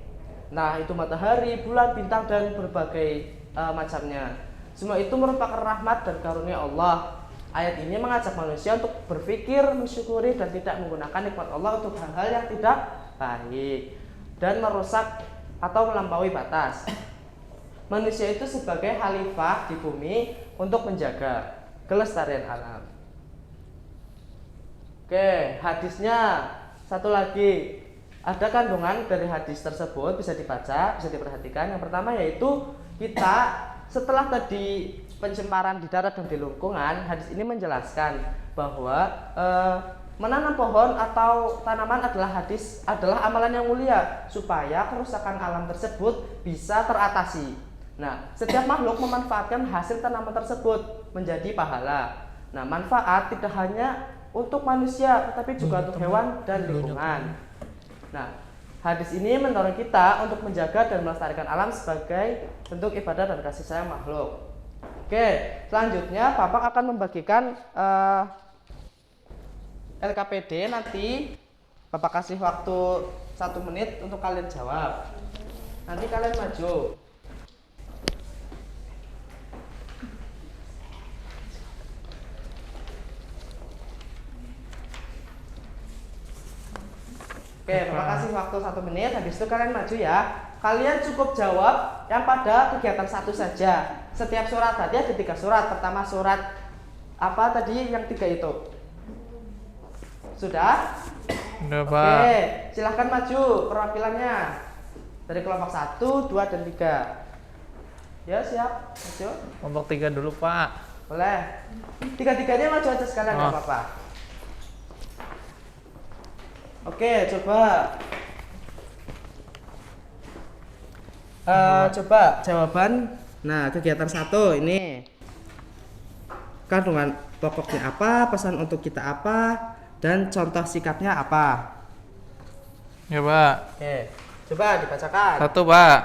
Nah, itu matahari, bulan, bintang dan berbagai macamnya. Semua itu merupakan rahmat dan karunia Allah. Ayat ini mengajak manusia untuk berpikir, mensyukuri dan tidak menggunakan nikmat Allah untuk hal-hal yang tidak baik dan merusak atau melampaui batas. Manusia itu sebagai khalifah di bumi untuk menjaga kelestarian alam. Oke, hadisnya satu lagi. Ada kandungan dari hadis tersebut, bisa dibaca, bisa diperhatikan. Yang pertama yaitu kita setelah tadi pencemaran di darat dan di lingkungan, hadis ini menjelaskan bahwa menanam pohon atau tanaman adalah amalan yang mulia supaya kerusakan alam tersebut bisa teratasi. Nah, setiap makhluk memanfaatkan hasil tanaman tersebut menjadi pahala. Nah, manfaat tidak hanya untuk manusia tetapi juga untuk hewan dan lingkungan. Nah, hadis ini mendorong kita untuk menjaga dan melestarikan alam sebagai bentuk ibadah dan kasih sayang makhluk. Oke, selanjutnya Bapak akan membagikan LKPD. Nanti Bapak kasih waktu 1 menit untuk kalian jawab. Nanti kalian maju. Oke, Bapak kasih waktu 1 menit. Habis itu kalian maju ya. Kalian cukup jawab yang pada kegiatan 1 saja. Setiap surat tadi ada 3 surat. Pertama surat apa tadi yang 3 itu? Sudah? Sudah, Pak. Oke, silahkan maju perwakilannya. Dari kelompok 1, 2, dan 3. Ya, siap. Maju. Kelompok 3 dulu, Pak. Boleh. 3-3-nya maju aja sekalian, nggak apa-apa. Oke, coba. Coba jawaban. Nah, kegiatan 1 ini kandungan pokoknya apa, pesan untuk kita apa, dan contoh sikapnya apa. Ya, Pak. Oke, coba dibacakan. 1, Pak.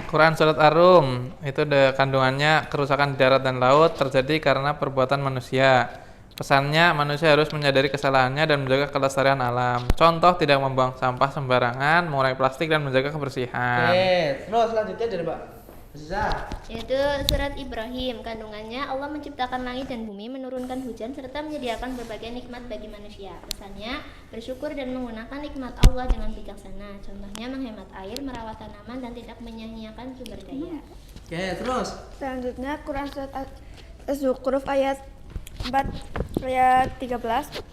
Quran surat Ar-Rum itu ada kandungannya kerusakan di darat dan laut terjadi karena perbuatan manusia. Pesannya manusia harus menyadari kesalahannya dan menjaga kelestarian alam. Contoh tidak membuang sampah sembarangan, mengurangi plastik dan menjaga kebersihan. Oke, terus selanjutnya dari Mbak Aziza. Yaitu surat Ibrahim, kandungannya Allah menciptakan langit dan bumi, menurunkan hujan serta menyediakan berbagai nikmat bagi manusia. Pesannya bersyukur dan menggunakan nikmat Allah dengan bijaksana. Contohnya menghemat air, merawat tanaman dan tidak menyia-nyiakan sumber daya. Oke, terus selanjutnya Quran surat Az-Zukhruf ayat 4 ayat 13.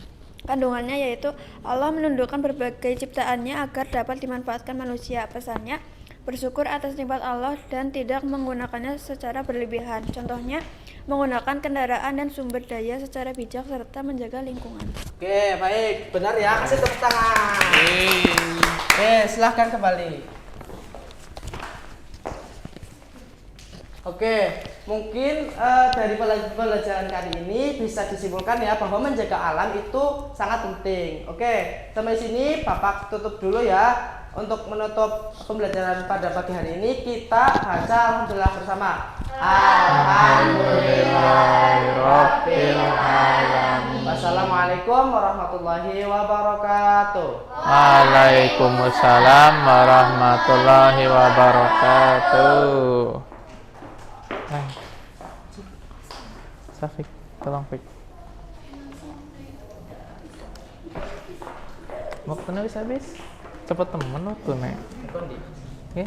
Kandungannya yaitu Allah menundukkan berbagai ciptaannya agar dapat dimanfaatkan manusia. Pesannya, bersyukur atas nikmat Allah dan tidak menggunakannya secara berlebihan. Contohnya, menggunakan kendaraan dan sumber daya secara bijak serta menjaga lingkungan. Oke, baik. Benar ya. Kasih tepuk tangan. Oke, silahkan kembali. Oke, mungkin dari pelajaran kali ini bisa disimpulkan ya bahwa menjaga alam itu sangat penting. Oke, sampai sini Bapak tutup dulu ya. Untuk menutup pembelajaran pada pagi hari ini kita baca alhamdulillah bersama. Alhamdulillahirabbil alamin. Wassalamualaikum warahmatullahi wabarakatuh. Waalaikumsalam warahmatullahi wabarakatuh. Safik, tolong Fik. Waktunya habis. Cepet temen waktu nek. Oke.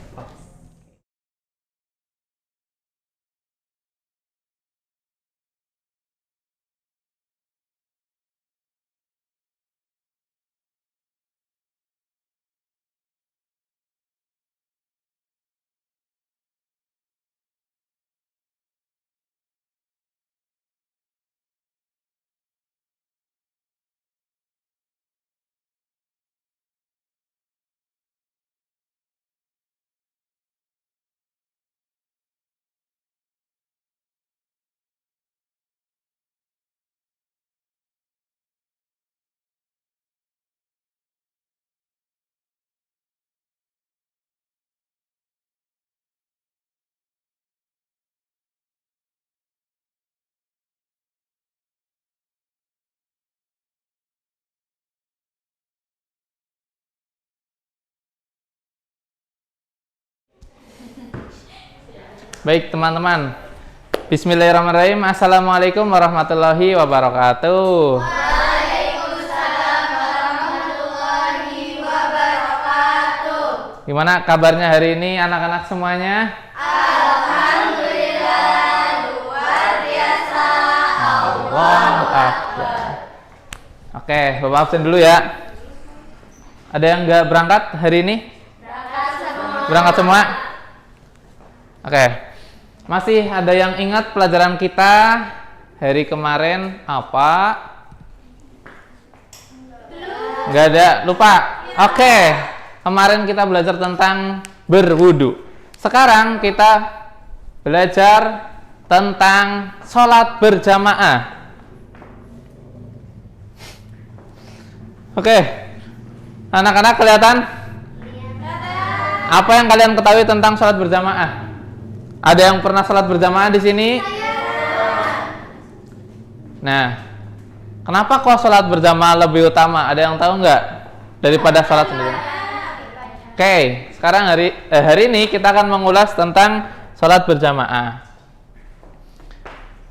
Baik teman-teman, bismillahirrahmanirrahim. Assalamualaikum warahmatullahi wabarakatuh. Waalaikumsalam warahmatullahi wabarakatuh. Gimana kabarnya hari ini anak-anak semuanya? Alhamdulillah, luar biasa. Allahu Akbar. Oke, Bapak absen dulu ya. Ada yang nggak berangkat hari ini? Berangkat semua? Oke. Masih ada yang ingat pelajaran kita hari kemarin apa? Nggak ada, lupa. Oke. Kemarin kita belajar tentang berwudu. Sekarang kita belajar tentang sholat berjamaah. Oke. Anak-anak kelihatan? Apa yang kalian ketahui tentang sholat berjamaah? Ada yang pernah sholat berjamaah di sini? Nah, kenapa kok sholat berjamaah lebih utama? Ada yang tahu nggak daripada sholat sendiri? Oke, sekarang hari ini kita akan mengulas tentang sholat berjamaah.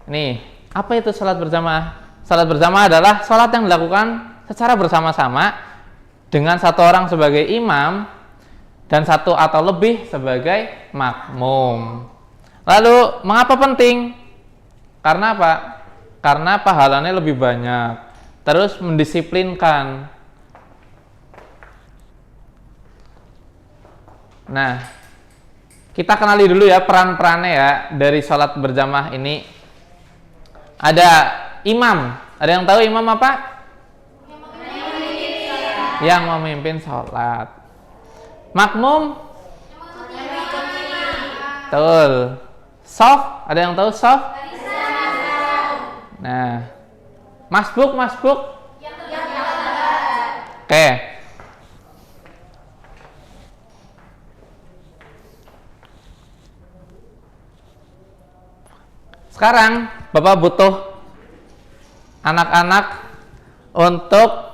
Nih, apa itu sholat berjamaah? Sholat berjamaah adalah sholat yang dilakukan secara bersama-sama dengan satu orang sebagai imam dan satu atau lebih sebagai makmum. Lalu, mengapa penting? Karena apa? Karena pahalanya lebih banyak. Terus mendisiplinkan. Nah, kita kenali dulu ya peran-perannya ya dari sholat berjamaah ini. Ada imam. Ada yang tahu imam apa? Yang memimpin sholat. Makmum? Betul. Shaf, ada yang tahu shaf? Nah, masbuk. Oke. Sekarang Bapak butuh anak-anak untuk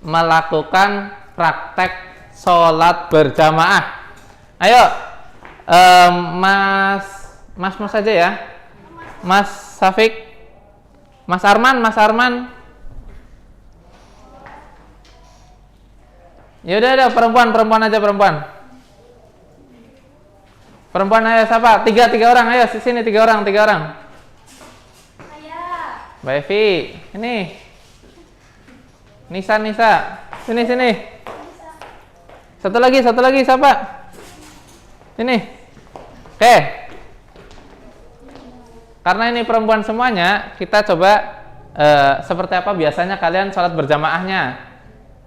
melakukan praktek sholat berjamaah. Ayo. Mas saja ya. Mas Safik, Mas Arman. Ya udah perempuan aja perempuan. Perempuan ayo siapa? Tiga orang ayo sini tiga orang. Mbak Evi, ini. Nisa. Sini. Satu lagi siapa? Ini. Oke. Karena ini perempuan semuanya, kita coba seperti apa biasanya kalian sholat berjamaahnya.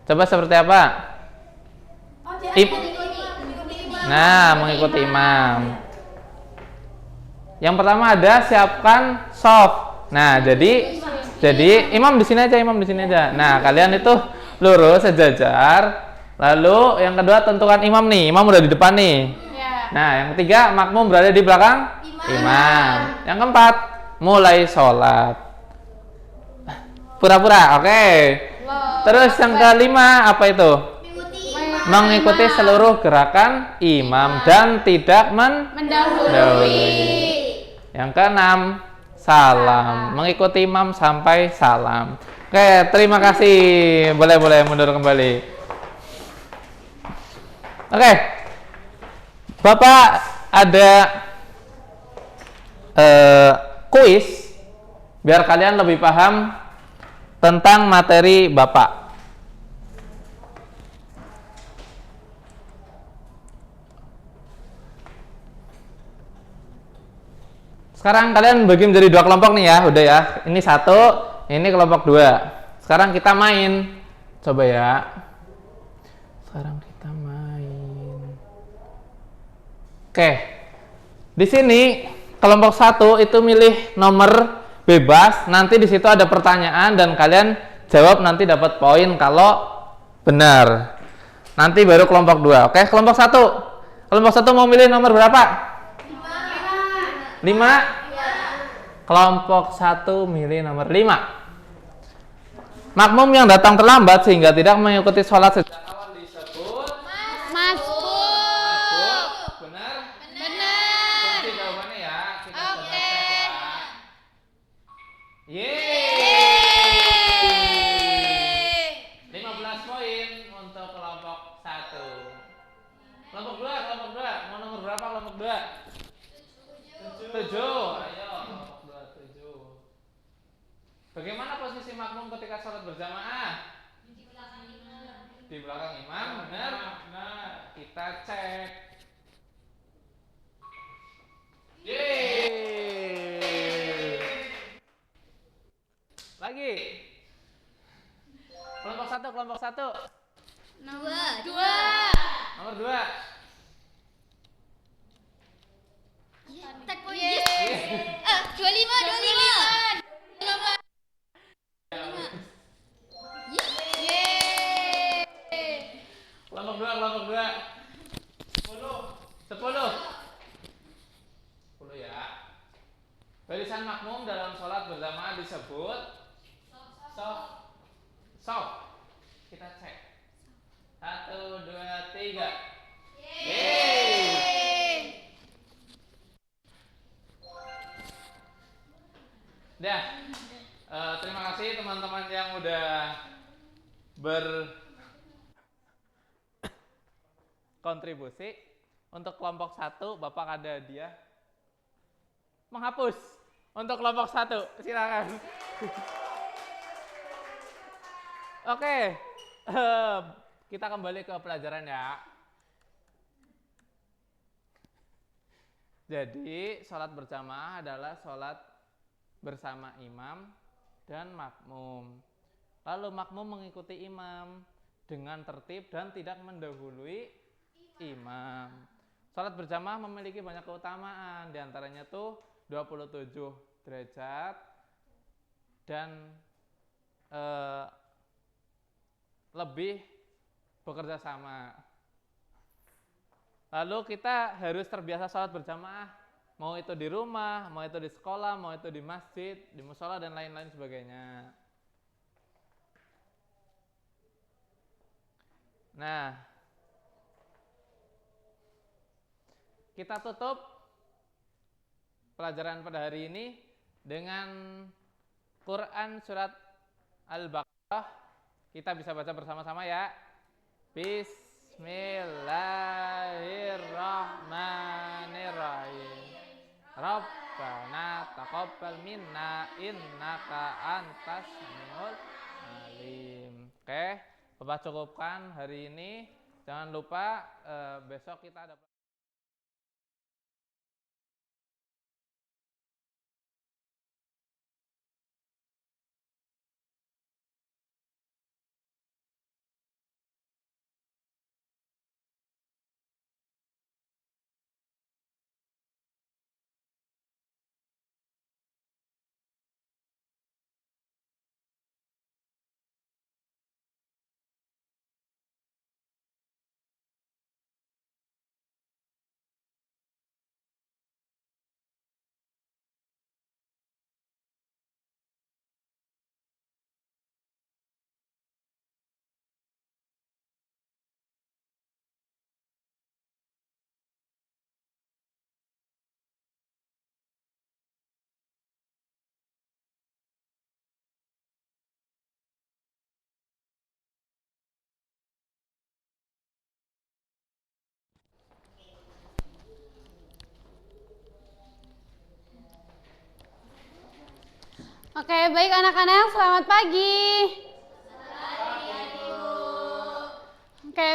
Coba seperti apa? Mengikuti imam. Yang pertama ada siapkan shaf. Nah, jadi imam di sini aja. Nah, kalian itu lurus sejajar. Lalu yang kedua tentukan imam nih. Imam udah di depan nih. Nah, yang ketiga makmum berada di belakang imam. Yang keempat mulai sholat. Pura-pura, oke. Terus yang kelima apa itu? Mengikuti seluruh gerakan imam dan tidak mendahului. Yang keenam, salam. Mengikuti imam sampai salam. Oke, terima kasih. Boleh mundur kembali. Oke. Bapak ada kuis biar kalian lebih paham tentang materi Bapak. Sekarang kalian bagi menjadi dua kelompok nih ya, udah ya. Ini satu, ini kelompok dua. Sekarang kita main. Coba ya. Sekarang kita main. Oke. Di sini kelompok satu itu milih nomor bebas. Nanti di situ ada pertanyaan dan kalian jawab nanti dapat poin kalau benar. Nanti baru kelompok dua. Oke, kelompok satu. Kelompok satu mau milih nomor berapa? 5? Kelompok 1 milih nomor 5. Makmum yang datang terlambat sehingga tidak mengikuti sholat sejak awal disebut masbuk. Benar? Kunci jawabannya ya. Kita coba cek ya. Yeay. 15 poin untuk kelompok 1. Kelompok 2. Mau nomor berapa kelompok 2? 7. Ayo, kelompok 2 7. Bagaimana posisi makmum ketika sholat berjamaah? Di belakang imam, benar? Kita cek. Yeay. Lagi. Kelompok 1. Nomor 2. Nomor 2. Tak yes. 25. Kelompok 2. 10 ya. Barisan makmum dalam sholat berjamaah disebut shaf. Kita cek. 1, 2, 3. Yeay. Dah. Terima kasih teman-teman yang udah berkontribusi. Untuk kelompok 1 Bapak ada hadiah menghapus. Untuk kelompok 1 silakan. Oke. Kita kembali ke pelajaran ya. Jadi sholat berjamaah adalah sholat bersama imam dan makmum. Lalu makmum mengikuti imam dengan tertib dan tidak mendahului imam. Salat berjamaah memiliki banyak keutamaan, diantaranya tuh 27 derajat dan lebih bekerja sama. Lalu kita harus terbiasa salat berjamaah, mau itu di rumah, mau itu di sekolah, mau itu di masjid, di mushola dan lain-lain sebagainya. Nah, kita tutup pelajaran pada hari ini dengan Quran surat Al-Baqarah. Kita bisa baca bersama-sama ya. Bismillahirrahmanirrahim. Rabbana Taqabbal minna innaka antas samiul alim. Oke, Bapak cukupkan hari ini. Jangan lupa besok kita ada Oke, baik anak-anak, selamat pagi. Oke,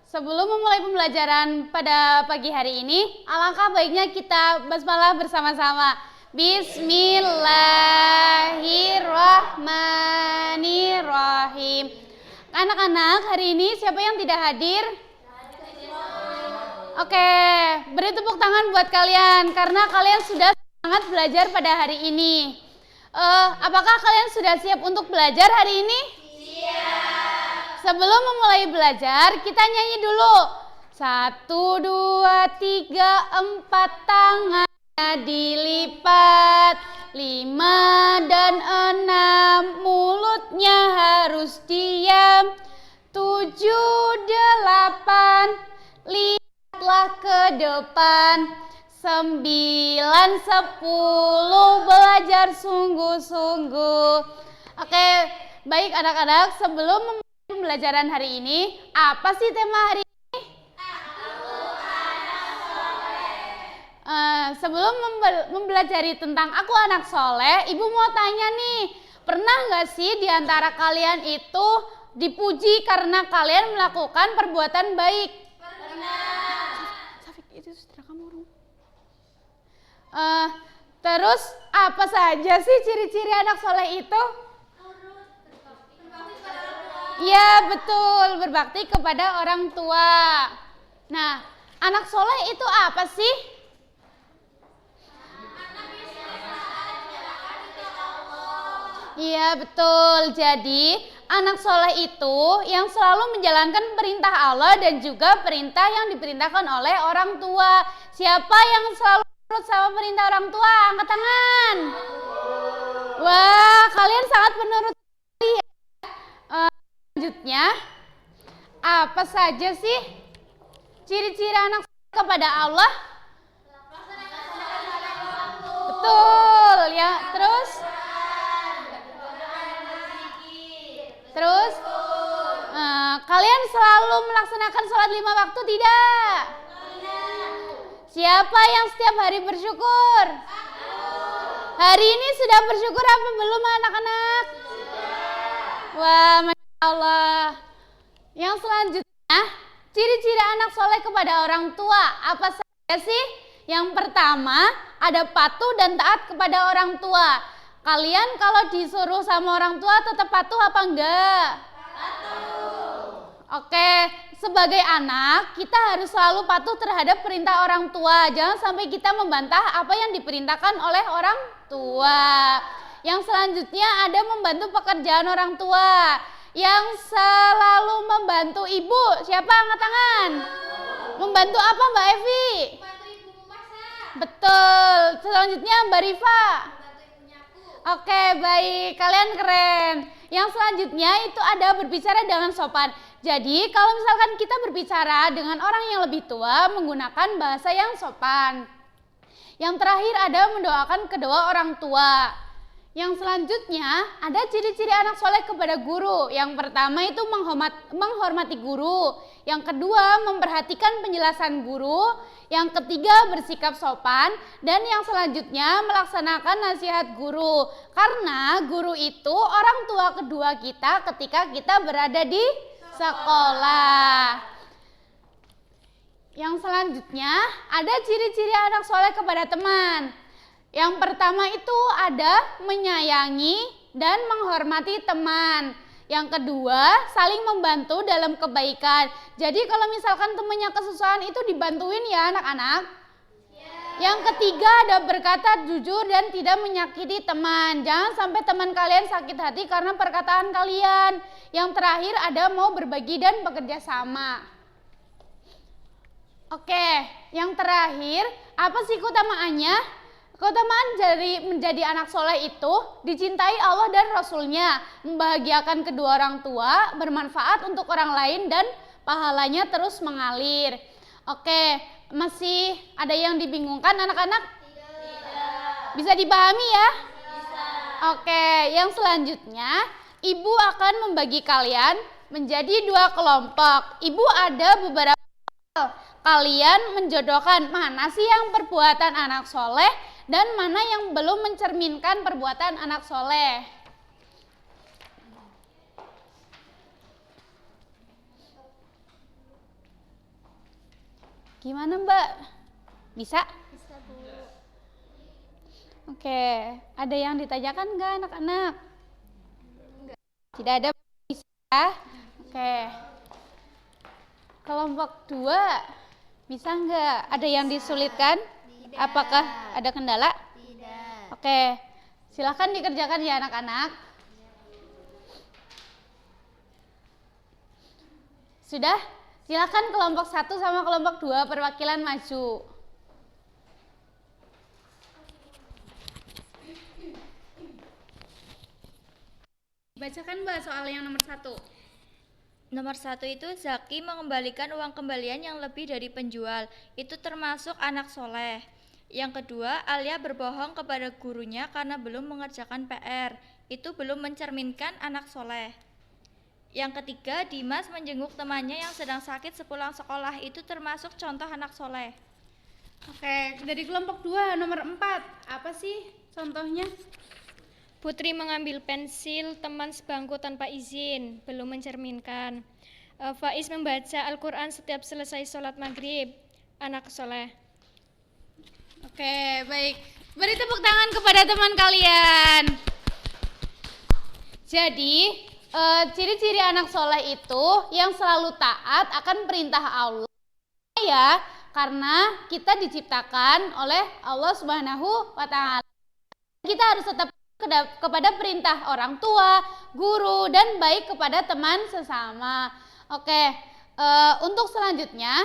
sebelum memulai pembelajaran pada pagi hari ini, alangkah baiknya kita basmalah bersama-sama. Bismillahirrahmanirrahim. Anak-anak, hari ini siapa yang tidak hadir? Oke, beri tepuk tangan buat kalian karena kalian sudah sangat belajar pada hari ini. Apakah kalian sudah siap untuk belajar hari ini? Siap. Sebelum memulai belajar, kita nyanyi dulu. 1, 2, 3, 4 tangannya dilipat. 5 dan 6 mulutnya harus diam. 7, 8 lihatlah ke depan. 9, 10 belajar sungguh-sungguh. Oke, baik anak-anak, sebelum memulai pembelajaran hari ini, apa sih tema hari ini? Sebelum mempelajari tentang aku anak soleh, ibu mau tanya nih, pernah nggak sih di antara kalian itu dipuji karena kalian melakukan perbuatan baik? Pernah. Safik, itu sudah kamu. Terus apa saja sih ciri-ciri anak soleh itu? Ya betul, berbakti kepada orang tua. Nah, anak soleh itu apa sih? Iya betul, jadi anak soleh itu yang selalu menjalankan perintah Allah dan juga perintah yang diperintahkan oleh orang tua. Siapa yang selalu menurut sama perintah orang tua? Angkat tangan. Wah, kalian sangat menurut. Selanjutnya, apa saja sih ciri-ciri anak kepada Allah? Betul ya. Terus kalian selalu melaksanakan sholat 5 waktu tidak? Siapa yang setiap hari bersyukur? Hari ini sudah bersyukur apa belum anak-anak? Wah, Masya Allah. Yang selanjutnya, ciri-ciri anak soleh kepada orang tua. Apa saja sih? Yang pertama, ada patuh dan taat kepada orang tua. Kalian kalau disuruh sama orang tua tetap patuh apa enggak? Patuh. Oke, sebagai anak, kita harus selalu patuh terhadap perintah orang tua. Jangan sampai kita membantah apa yang diperintahkan oleh orang tua. Yang selanjutnya ada membantu pekerjaan orang tua. Yang selalu membantu ibu, siapa angkat tangan? Membantu apa Mbak Evi? Membantu ibu memasak. Betul. Selanjutnya Mbak Rifa. Membantu ibunya aku. Oke, baik. Kalian keren. Yang selanjutnya itu ada berbicara dengan sopan. Jadi kalau misalkan kita berbicara dengan orang yang lebih tua menggunakan bahasa yang sopan. Yang terakhir ada mendoakan kedua orang tua. Yang selanjutnya ada ciri-ciri anak soleh kepada guru. Yang pertama itu menghormati guru. Yang kedua, memperhatikan penjelasan guru. Yang ketiga, bersikap sopan. Dan yang selanjutnya, melaksanakan nasihat guru. Karena guru itu orang tua kedua kita ketika kita berada di sekolah. Yang selanjutnya, ada ciri-ciri anak soleh kepada teman. Yang pertama itu ada menyayangi dan menghormati teman. Yang kedua, saling membantu dalam kebaikan. Jadi kalau misalkan temannya kesusahan itu dibantuin ya anak-anak. Yang ketiga, ada berkata jujur dan tidak menyakiti teman. Jangan sampai teman kalian sakit hati karena perkataan kalian. Yang terakhir, ada mau berbagi dan bekerja sama. Oke, yang terakhir, apa sih keutamaannya? Keutamaan menjadi anak soleh itu dicintai Allah dan Rasulnya, membahagiakan kedua orang tua, bermanfaat untuk orang lain, dan pahalanya terus mengalir. Oke, masih ada yang dibingungkan anak-anak? Tidak. Bisa dipahami ya? Bisa. Oke, yang selanjutnya, ibu akan membagi kalian menjadi 2 kelompok. Ibu ada beberapa hal. Kalian menjodohkan mana sih yang perbuatan anak soleh dan mana yang belum mencerminkan perbuatan anak soleh. Gimana Mbak? Bisa? Bisa Bu. Oke, ada yang ditanyakan nggak anak-anak? Tidak ada, bisa? Oke. Kelompok 2, bisa nggak? Ada yang disulitkan? Tidak. Apakah ada kendala? Tidak. Oke, silahkan dikerjakan ya anak-anak. Sudah? Silahkan kelompok 1 sama kelompok 2 perwakilan maju. Bacakan Mbak soal yang nomor 1. Nomor 1 itu Zaki mengembalikan uang kembalian yang lebih dari penjual. Itu termasuk anak soleh. Yang kedua, Alia berbohong kepada gurunya karena belum mengerjakan PR. Itu belum mencerminkan anak soleh. Yang ketiga, Dimas menjenguk temannya yang sedang sakit sepulang sekolah. Itu termasuk contoh anak soleh. Oke, dari kelompok 2 nomor 4, apa sih contohnya? Putri mengambil pensil teman sebangku tanpa izin, belum mencerminkan. Faiz membaca Al-Quran setiap selesai sholat maghrib, anak soleh. Oke, baik. Beri tepuk tangan kepada teman kalian. Jadi, ciri-ciri anak soleh itu yang selalu taat akan perintah Allah ya, karena kita diciptakan oleh Allah Subhanahu wa Ta'ala. Kita harus tetap kepada perintah orang tua, guru, dan baik kepada teman sesama. Oke, untuk selanjutnya,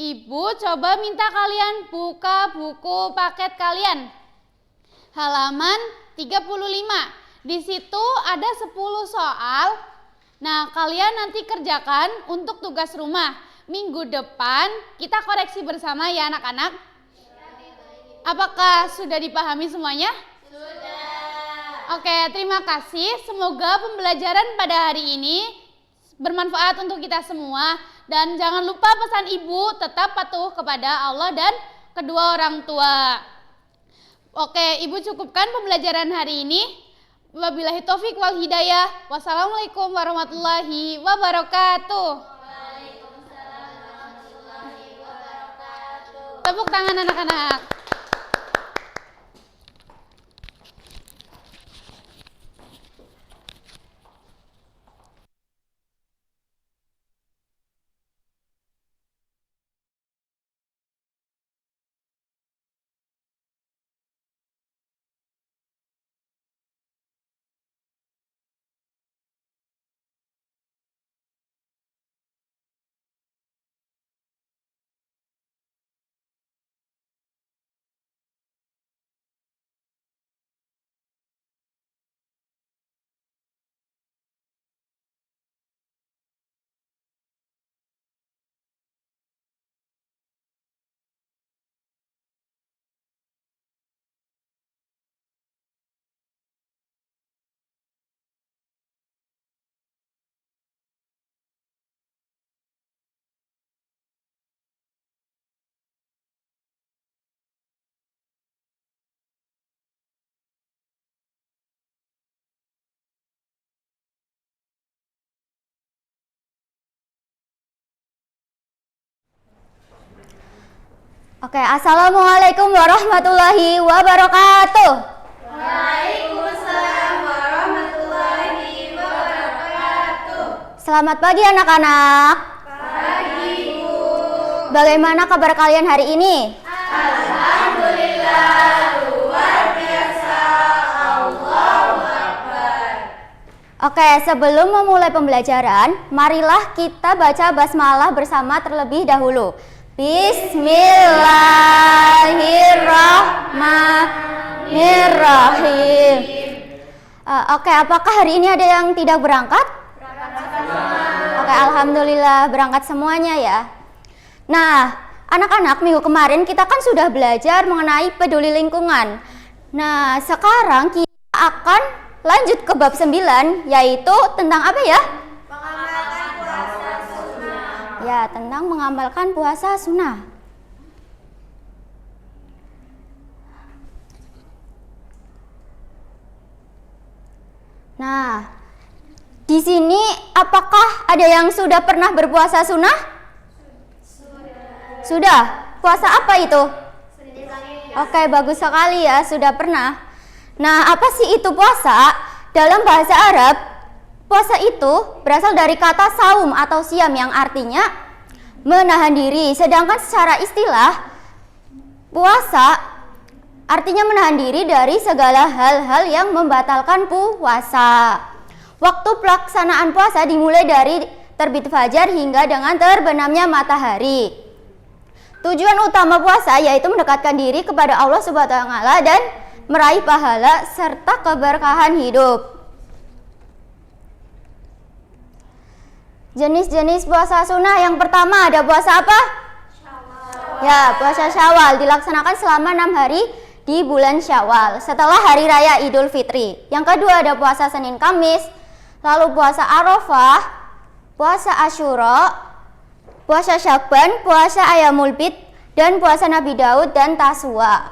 Ibu coba minta kalian buka buku paket kalian. Halaman 35. Di situ ada 10 soal. Nah, kalian nanti kerjakan untuk tugas rumah. Minggu depan kita koreksi bersama ya anak-anak. Apakah sudah dipahami semuanya? Oke, terima kasih. Semoga pembelajaran pada hari ini bermanfaat untuk kita semua. Dan jangan lupa pesan ibu tetap patuh kepada Allah dan kedua orang tua. Oke, ibu cukupkan pembelajaran hari ini. Wabillahi taufik wal hidayah. Wassalamualaikum warahmatullahi wabarakatuh. Waalaikumsalam warahmatullahi wabarakatuh. Tepuk tangan anak-anak. Oke, assalamualaikum warahmatullahi wabarakatuh. Waalaikumsalam warahmatullahi wabarakatuh. Selamat pagi anak-anak. Pagi, Bu. Bagaimana kabar kalian hari ini? Alhamdulillah, luar biasa. Allahu Akbar. Oke, sebelum memulai pembelajaran, marilah kita baca basmalah bersama terlebih dahulu. Bismillahirrahmanirrahim. Oke, apakah hari ini ada yang tidak berangkat? Oke, alhamdulillah berangkat semuanya ya. Nah, anak-anak, minggu kemarin kita kan sudah belajar mengenai peduli lingkungan. Nah, sekarang kita akan lanjut ke bab 9, yaitu tentang apa ya? Ya, tentang mengamalkan puasa sunnah. Nah, di sini apakah ada yang sudah pernah berpuasa sunnah? Sudah. Puasa apa itu? Oke, bagus sekali ya, sudah pernah. Nah, apa sih itu puasa? Dalam bahasa Arab, puasa itu berasal dari kata saum atau siam yang artinya menahan diri. Sedangkan secara istilah, puasa artinya menahan diri dari segala hal-hal yang membatalkan puasa. Waktu pelaksanaan puasa dimulai dari terbit fajar hingga dengan terbenamnya matahari. Tujuan utama puasa yaitu mendekatkan diri kepada Allah Subhanahu wa taala dan meraih pahala serta keberkahan hidup. Jenis-jenis puasa sunnah yang pertama ada puasa apa? Syawal. Ya, puasa Syawal dilaksanakan selama 6 hari di bulan Syawal setelah hari raya Idul Fitri. Yang kedua ada puasa Senin Kamis, lalu puasa Arafah, puasa Asyura, puasa Syaban, puasa Ayyamul Bid, dan puasa Nabi Daud dan Taswa.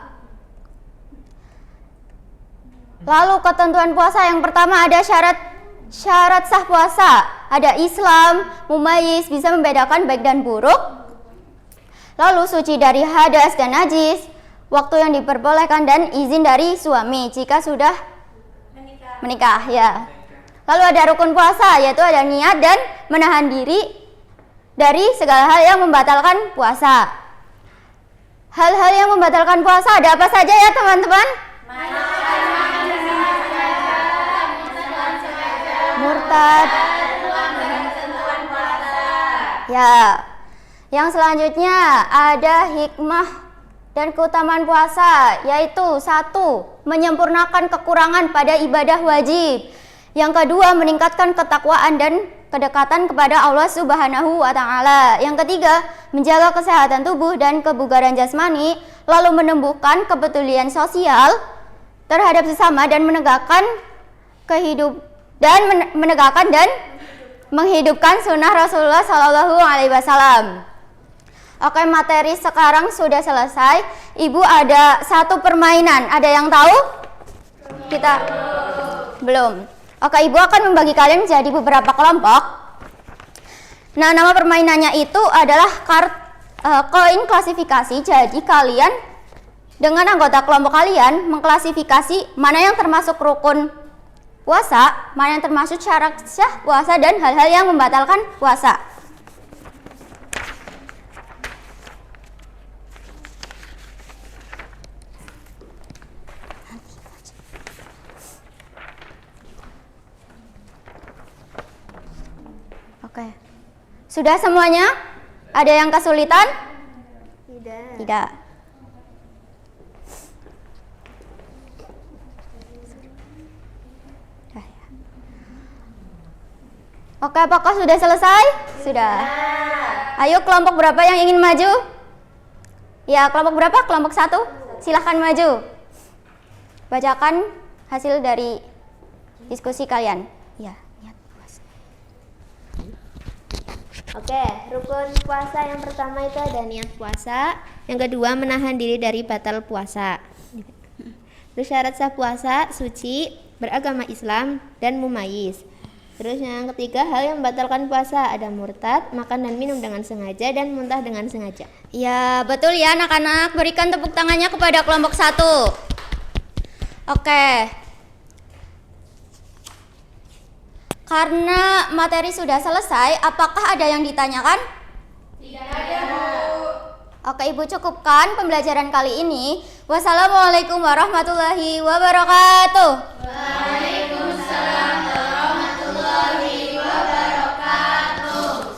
Lalu ketentuan puasa yang pertama ada syarat sah puasa. Ada Islam, mumayyiz, bisa membedakan baik dan buruk. Lalu suci dari hadas dan najis, waktu yang diperbolehkan dan izin dari suami jika sudah menikah ya. Lalu ada rukun puasa, yaitu ada niat dan menahan diri dari segala hal yang membatalkan puasa. Hal-hal yang membatalkan puasa ada apa saja ya teman-teman? Murtad. Ya. Yang selanjutnya ada hikmah dan keutamaan puasa, yaitu 1. Menyempurnakan kekurangan pada ibadah wajib. Yang kedua, meningkatkan ketakwaan dan kedekatan kepada Allah Subhanahu wa taala. Yang ketiga, menjaga kesehatan tubuh dan kebugaran jasmani, lalu menumbuhkan kepedulian sosial terhadap sesama dan menegakkan menghidupkan sunnah Rasulullah Shallallahu Alaihi Wasallam. Oke, materi sekarang sudah selesai. Ibu ada satu permainan. Ada yang tahu? Kita belum. Oke, ibu akan membagi kalian menjadi beberapa kelompok. Nah, nama permainannya itu adalah koin klasifikasi. Jadi kalian dengan anggota kelompok kalian mengklasifikasi mana yang termasuk rukun puasa, mana yang termasuk syarat sah puasa, dan hal-hal yang membatalkan puasa. Oke. Sudah semuanya? Ada yang kesulitan? Tidak. Oke, apakah sudah selesai? Sudah. Ayo, kelompok berapa yang ingin maju? Ya, kelompok berapa? Kelompok 1. Silahkan maju. Bacakan hasil dari diskusi kalian. Ya. Oke, rukun puasa yang pertama itu ada niat puasa. Yang kedua, menahan diri dari batal puasa. Terus syarat sah puasa, suci, beragama Islam, dan mumayyiz. Terus yang ketiga, hal yang membatalkan puasa ada murtad, makan dan minum dengan sengaja, dan muntah dengan sengaja. Ya, betul ya anak-anak. Berikan tepuk tangannya kepada kelompok 1. Oke. Karena materi sudah selesai, apakah ada yang ditanyakan? Tidak ada, Bu. Oke, Ibu cukupkan pembelajaran kali ini. Wassalamualaikum warahmatullahi wabarakatuh. Waalaikumsalam warahmatullahi wabarakatuh.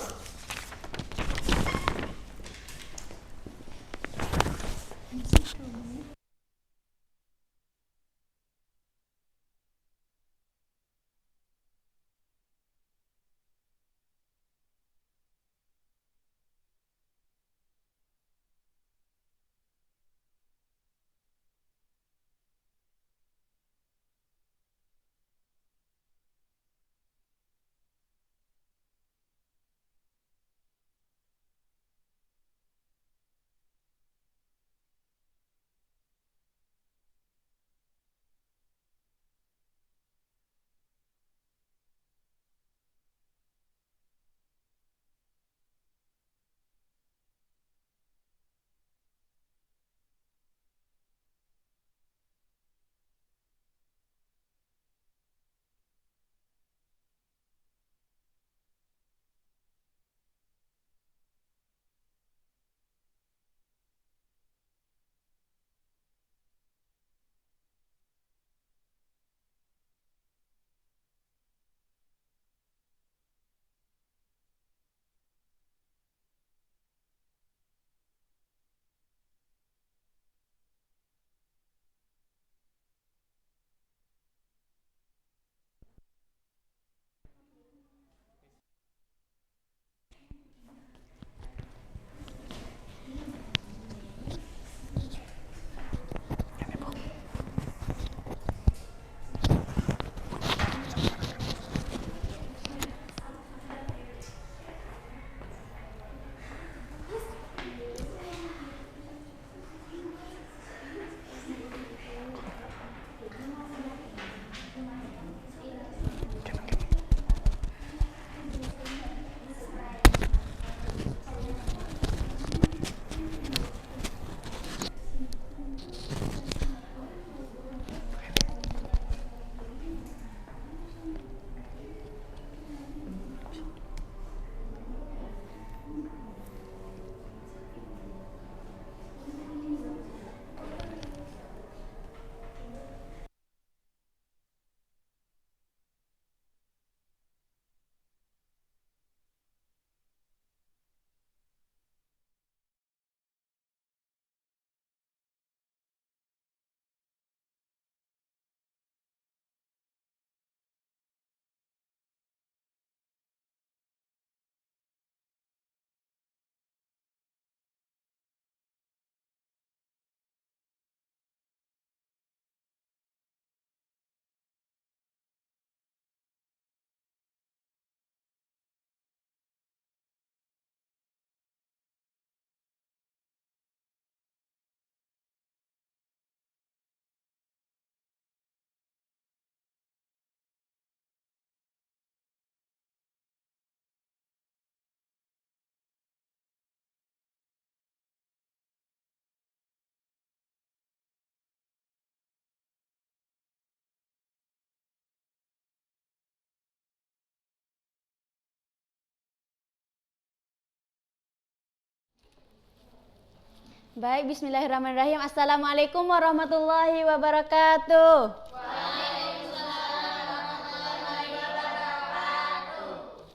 Baik, bismillahirrahmanirrahim. Assalamualaikum warahmatullahi wabarakatuh.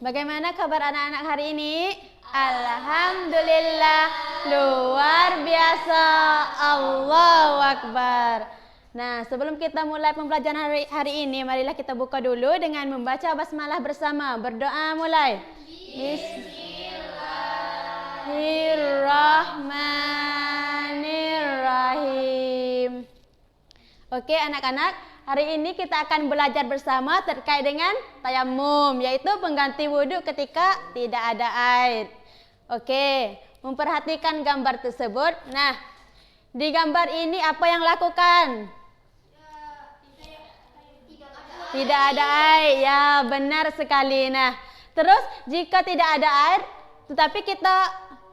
Bagaimana kabar anak-anak hari ini? Alhamdulillah, luar biasa, Allahu Akbar. Nah, sebelum kita mulai pembelajaran hari ini, marilah kita buka dulu dengan membaca basmalah bersama. Berdoa mulai. Bismillahirrahmanirrahim. Oke anak-anak, hari ini kita akan belajar bersama terkait dengan tayamum, yaitu pengganti wudhu ketika tidak ada air. Oke, memperhatikan gambar tersebut. Nah, di gambar ini apa yang lakukan? Tidak ada air. Ya, benar sekali. Nah, terus jika tidak ada air, tetapi kita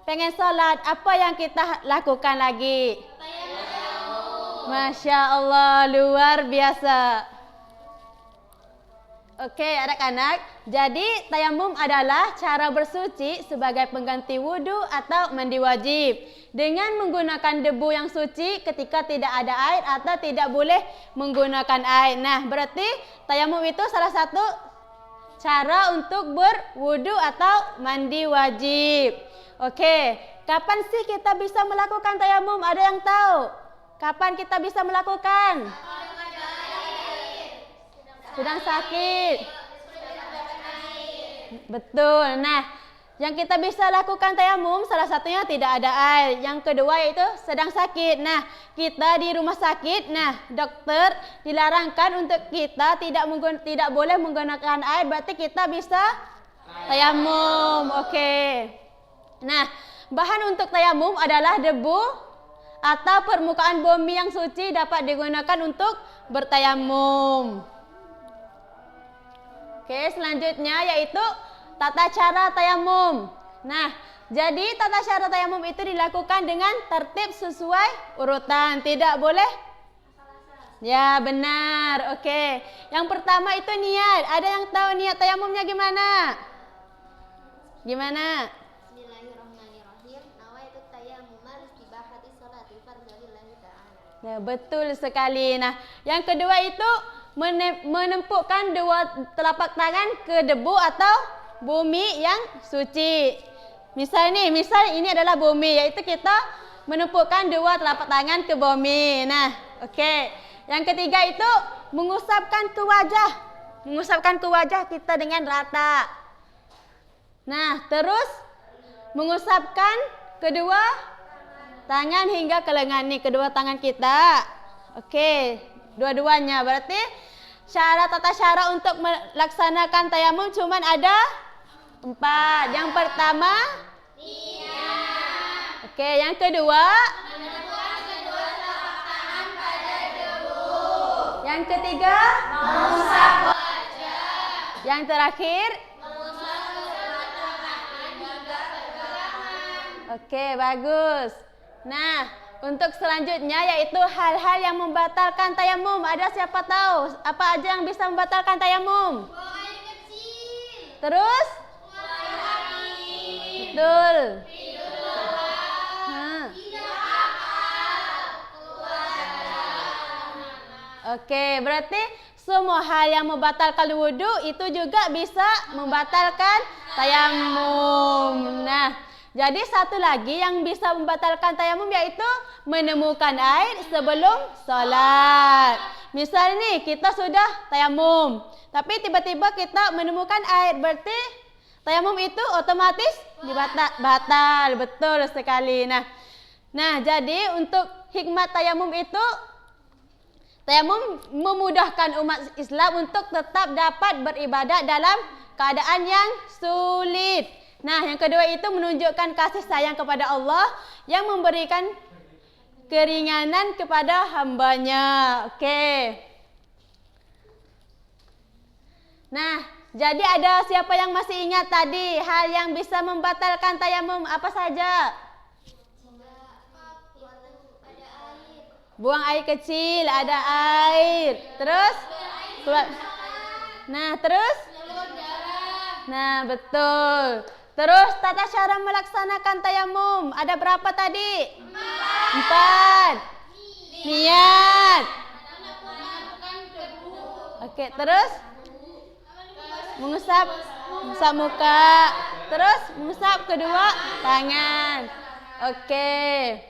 pengen sholat, apa yang kita lakukan lagi? Masya Allah, luar biasa. Oke, anak-anak. Jadi, tayamum adalah cara bersuci sebagai pengganti wudhu atau mandi wajib. Dengan menggunakan debu yang suci ketika tidak ada air atau tidak boleh menggunakan air. Nah, berarti tayamum itu salah satu cara untuk berwudhu atau mandi wajib. Oke, kapan sih kita bisa melakukan tayamum? Ada yang tahu? Kapan kita bisa melakukan? Sedang sakit. Betul. Nah, yang kita bisa lakukan tayamum salah satunya tidak ada air. Yang kedua yaitu sedang sakit. Nah, kita di rumah sakit. Nah, dokter dilarangkan untuk kita tidak boleh menggunakan air. Berarti kita bisa tayamum. Oke. Nah, bahan untuk tayamum adalah debu atau permukaan bumi yang suci dapat digunakan untuk bertayamum. Oke, selanjutnya yaitu tata cara tayamum. Nah, jadi tata cara tayamum itu dilakukan dengan tertib sesuai urutan. Tidak boleh? Ya, benar. Oke. Yang pertama itu niat. Ada yang tahu niat tayamumnya gimana? Gimana? Nah, betul sekali. Nah, yang kedua itu menempukkan dua telapak tangan ke debu atau bumi yang suci. Misal ini adalah bumi, yaitu kita menempukkan dua telapak tangan ke bumi. Nah, oke. Yang ketiga itu mengusapkan ke wajah. Mengusapkan ke wajah kita dengan rata. Nah, terus mengusapkan kedua tangan hingga ke lengan nih, kedua tangan kita. Oke, dua-duanya. Berarti tata cara untuk melaksanakan tayamum cuman ada 4. Yang pertama, niat. Oke, yang kedua, menempukkan kedua telapak tangan pada debu. Yang ketiga, mengusap wajah. Yang terakhir, mengusap kedua telapak tangan hingga pergelangan. Oke, bagus. Nah, untuk selanjutnya yaitu hal-hal yang membatalkan tayamum. Ada siapa tahu apa aja yang bisa membatalkan tayamum? Buang air kecil. Terus? Buang angin. Betul. Tidur lewat. Tidak akal. Oke, berarti semua hal yang membatalkan wudhu itu juga bisa membatalkan tayamum. Nah, jadi satu lagi yang bisa membatalkan tayamum yaitu menemukan air sebelum sholat. Misal nih kita sudah tayamum, tapi tiba-tiba kita menemukan air, berarti tayamum itu otomatis batal. Betul sekali. Nah, jadi untuk hikmat tayamum itu, tayamum memudahkan umat Islam untuk tetap dapat beribadah dalam keadaan yang sulit. Nah, yang kedua itu menunjukkan kasih sayang kepada Allah yang memberikan keringanan kepada hambanya. Oke. Nah, jadi ada siapa yang masih ingat tadi hal yang bisa membatalkan tayamum apa saja? Buang air kecil, ada air. Terus? Nah, terus? Nah, betul. Terus tata cara melaksanakan tayamum ada berapa tadi? 4. Niat. Oke, terus mengusap muka. Terus mengusap kedua tangan. Oke.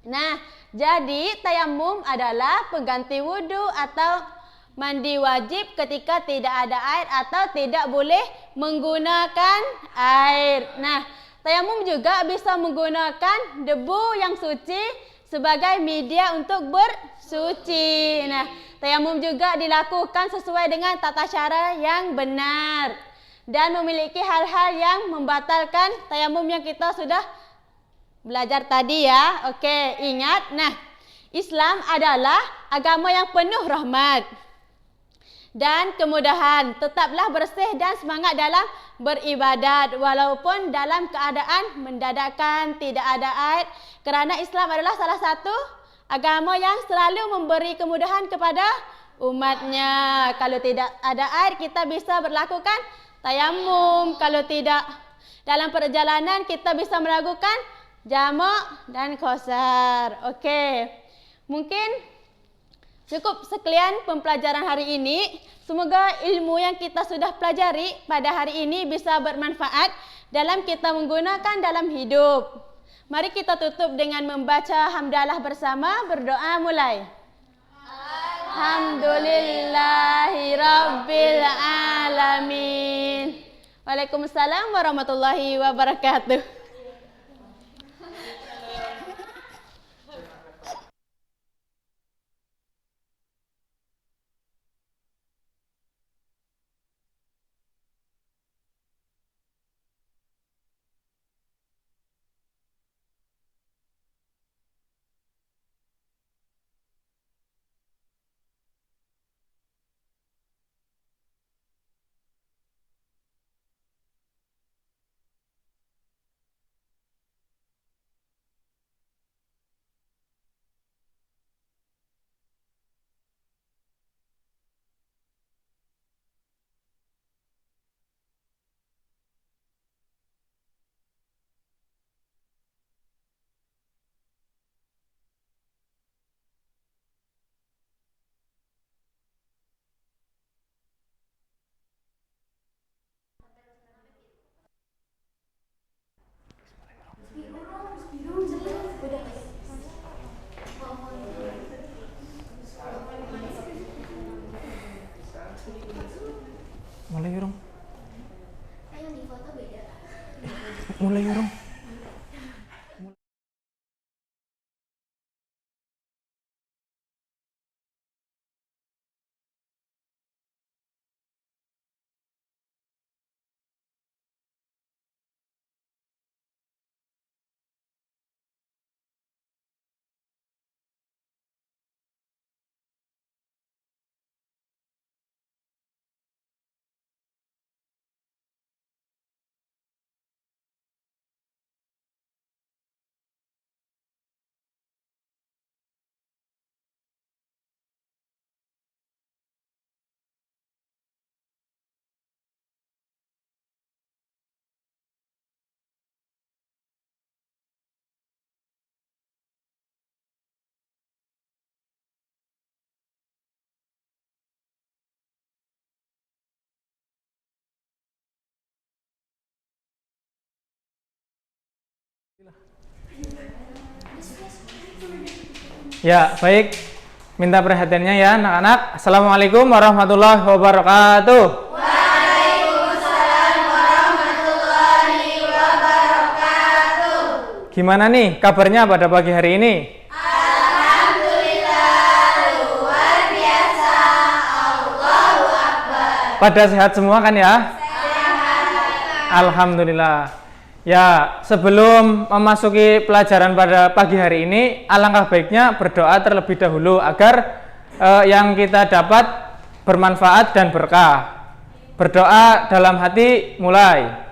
Nah, jadi tayamum adalah pengganti wudhu atau mandi wajib ketika tidak ada air atau tidak boleh menggunakan air. Nah, tayamum juga bisa menggunakan debu yang suci sebagai media untuk bersuci. Nah, tayamum juga dilakukan sesuai dengan tata cara yang benar dan memiliki hal-hal yang membatalkan tayamum yang kita sudah belajar tadi ya. Oke, ingat. Nah, Islam adalah agama yang penuh rahmat. dan kemudahan. Tetaplah bersih dan semangat dalam beribadat walaupun dalam keadaan mendadakkan, tidak ada aid, kerana Islam adalah salah satu agama yang selalu memberi kemudahan kepada umatnya. Kalau tidak ada air, kita bisa berlakukan tayamum. Kalau tidak, dalam perjalanan kita bisa melakukan jamak dan qasar. Okey, mungkin cukup sekian pembelajaran hari ini. Semoga ilmu yang kita sudah pelajari pada hari ini bisa bermanfaat dalam kita menggunakan dalam hidup. Mari kita tutup dengan membaca hamdalah bersama. Berdoa mulai. Alhamdulillahi Rabbil Alamin. Waalaikumsalam warahmatullahi wabarakatuh. Mulai urung. Mulai urung. Ya, baik. Minta perhatiannya ya anak-anak. Assalamualaikum warahmatullahi wabarakatuh. Waalaikumsalam warahmatullahi wabarakatuh. Gimana nih kabarnya pada pagi hari ini? Alhamdulillah, luar biasa. Allahu Akbar. Pada sehat semua kan ya? Sehat. Alhamdulillah. Ya, sebelum memasuki pelajaran pada pagi hari ini, alangkah baiknya berdoa terlebih dahulu agar yang kita dapat bermanfaat dan berkah. Berdoa dalam hati mulai.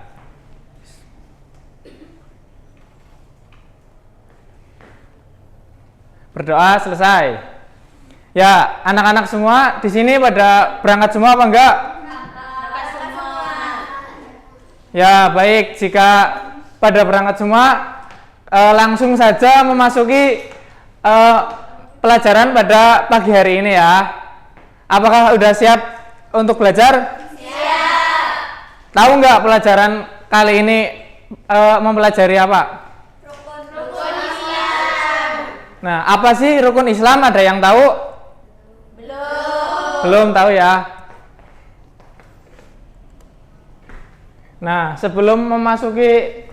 Berdoa selesai. Ya, anak-anak semua di sini pada berangkat semua apa enggak? Ya, baik. Jika pada berangkat semua, langsung saja memasuki pelajaran pada pagi hari ini ya. Apakah sudah siap untuk belajar? Siap. Tahu nggak pelajaran kali ini mempelajari apa? Rukun Islam. Nah, apa sih rukun Islam? Ada yang tahu? Belum. Belum tahu ya. Nah, sebelum memasuki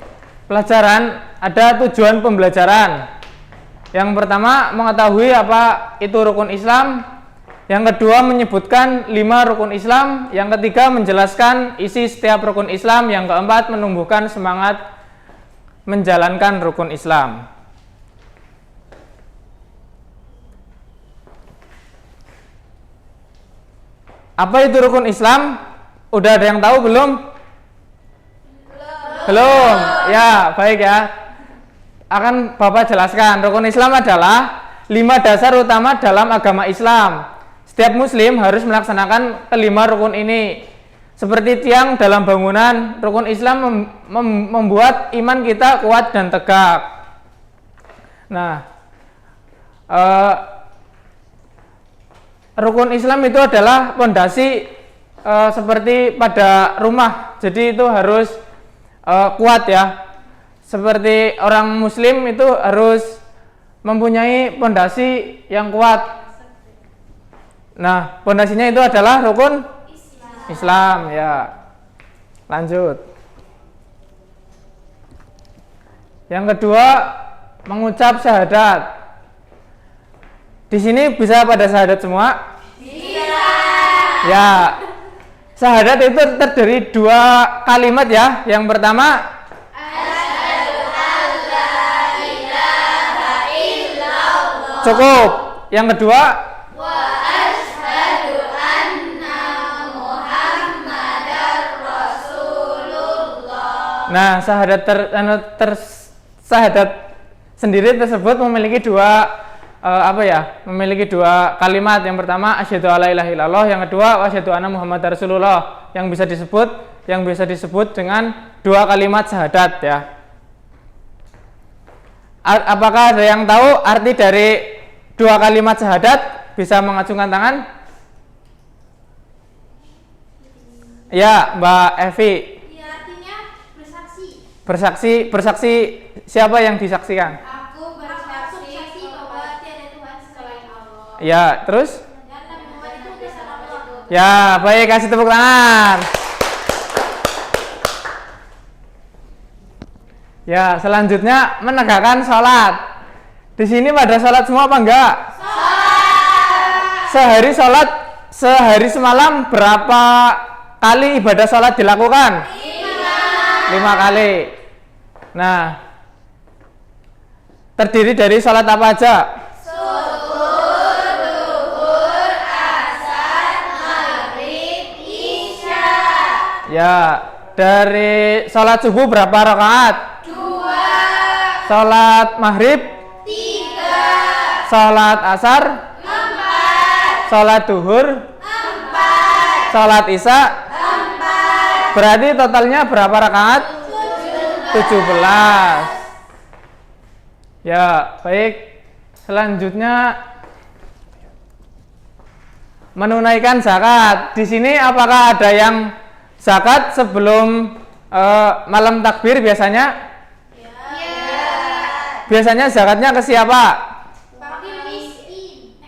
pelajaran, ada tujuan pembelajaran. Yang pertama, mengetahui apa itu rukun Islam. Yang kedua, menyebutkan 5 rukun Islam. Yang ketiga, menjelaskan isi setiap rukun Islam. Yang keempat, menumbuhkan semangat menjalankan rukun Islam. Apa itu rukun Islam? Udah ada yang tahu belum? Belum. Ya, baik ya. Akan Bapak jelaskan. Rukun Islam adalah 5 dasar utama dalam agama Islam. Setiap muslim harus melaksanakan kelima rukun ini. Seperti tiang dalam bangunan, rukun Islam membuat iman kita kuat dan tegak. Nah, rukun Islam itu adalah fondasi seperti pada rumah. Jadi itu harus kuat ya. Seperti orang muslim itu harus mempunyai fondasi yang kuat. Nah, fondasinya itu adalah rukun Islam ya. Lanjut. Yang kedua, mengucap syahadat. Di sini bisa pada syahadat semua? Bisa. Ya. Syahadat itu terdiri 2 kalimat ya. Yang pertama, asyhadu an la ilaha illallah. Cukup. Yang kedua, wa asyhadu anna Muhammadar Rasulullah. Nah, syahadat sendiri tersebut memiliki memiliki 2 kalimat. Yang pertama asyhadu alla ilaha illallah, yang kedua asyhadu anna Muhammadar Rasulullah, yang bisa disebut dengan 2 kalimat syahadat ya. Apakah ada yang tahu arti dari 2 kalimat syahadat? Bisa mengacungkan tangan? Ya, Mbak Evi. Ya, artinya bersaksi. Bersaksi siapa yang disaksikan? Aku bersaksi bahwa tiada Tuhan selain Allah. Ya, terus? Dan Nabi Muhammad itu utusan Allah. Ya, baik, kasih tepuk tangan. Ya, selanjutnya menegakkan sholat. Di sini pada sholat semua apa enggak? Sholat. Sehari semalam berapa kali ibadah sholat dilakukan? 5 kali. Nah, terdiri dari sholat apa aja? Subuh, duhur, asar, maghrib, isya. Ya, dari sholat subuh berapa rakaat? 2. Sholat maghrib? 3. Sholat asar? 4. Sholat duhur? 4. Sholat isya? 4. Berarti totalnya berapa rakaat? 17. Ya, baik. Selanjutnya menunaikan zakat. Di sini apakah ada yang zakat sebelum malam takbir biasanya? Ya. Biasanya zakatnya ke siapa? Fakir miskin.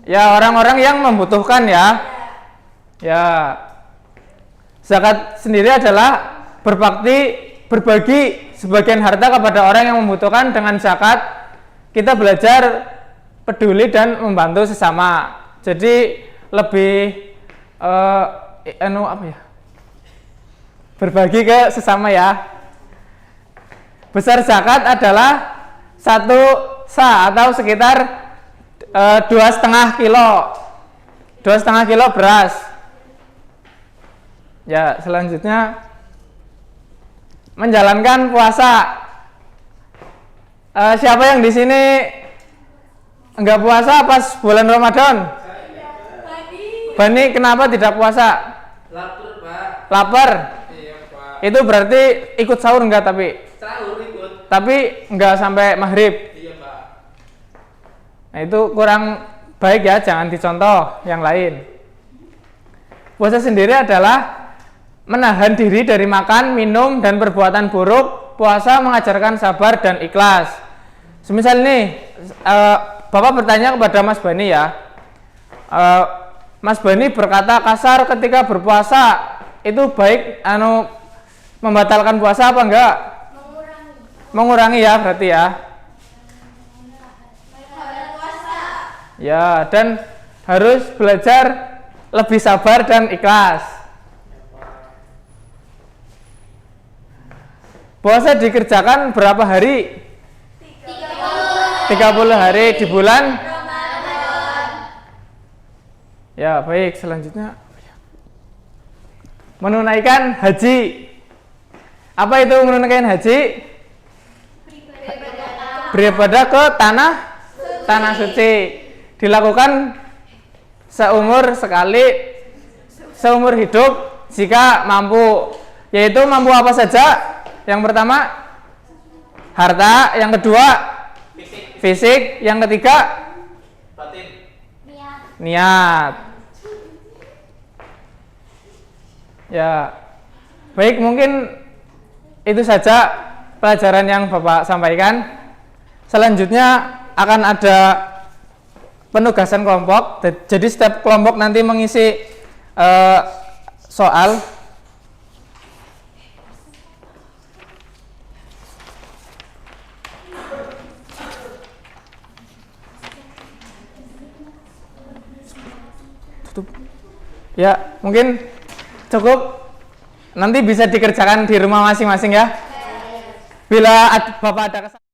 Ya, orang-orang yang membutuhkan ya. Ya. Zakat sendiri adalah berbagi sebagian harta kepada orang yang membutuhkan. Dengan zakat kita belajar peduli dan membantu sesama. Jadi lebih berbagi ke sesama ya. Besar zakat adalah 1 sa atau sekitar 2,5 kilo. 2,5 kilo beras. Ya, selanjutnya menjalankan puasa. Siapa yang di sini enggak puasa pas bulan Ramadan? Bani, kenapa tidak puasa? Lapar, Pak. Lapar? Iya, Pak. Itu berarti ikut sahur enggak tapi? Sahur ikut. Tapi enggak sampai maghrib? Iya, Pak. Nah, itu kurang baik ya, jangan dicontoh yang lain. Puasa sendiri adalah menahan diri dari makan, minum, dan perbuatan buruk. Puasa mengajarkan sabar dan ikhlas. Semisal ini, Bapak bertanya kepada Mas Bani ya. Mas Bani berkata kasar ketika berpuasa, itu baik membatalkan puasa apa enggak? Mengurangi ya berarti ya. Ya, dan harus belajar lebih sabar dan ikhlas. Puasa dikerjakan berapa hari? 30 hari di bulan? Ya, baik. Selanjutnya menunaikan haji. Apa itu menunaikan haji? Beribadah ke tanah suci. Dilakukan seumur hidup jika mampu. Yaitu mampu apa saja? Yang pertama harta, yang kedua fisik, yang ketiga niat. Ya, baik, mungkin itu saja pelajaran yang Bapak sampaikan. Selanjutnya akan ada penugasan kelompok. Jadi setiap kelompok nanti mengisi soal. Ya, mungkin cukup. Nanti bisa dikerjakan di rumah masing-masing ya. Bila Bapak ada kesalahan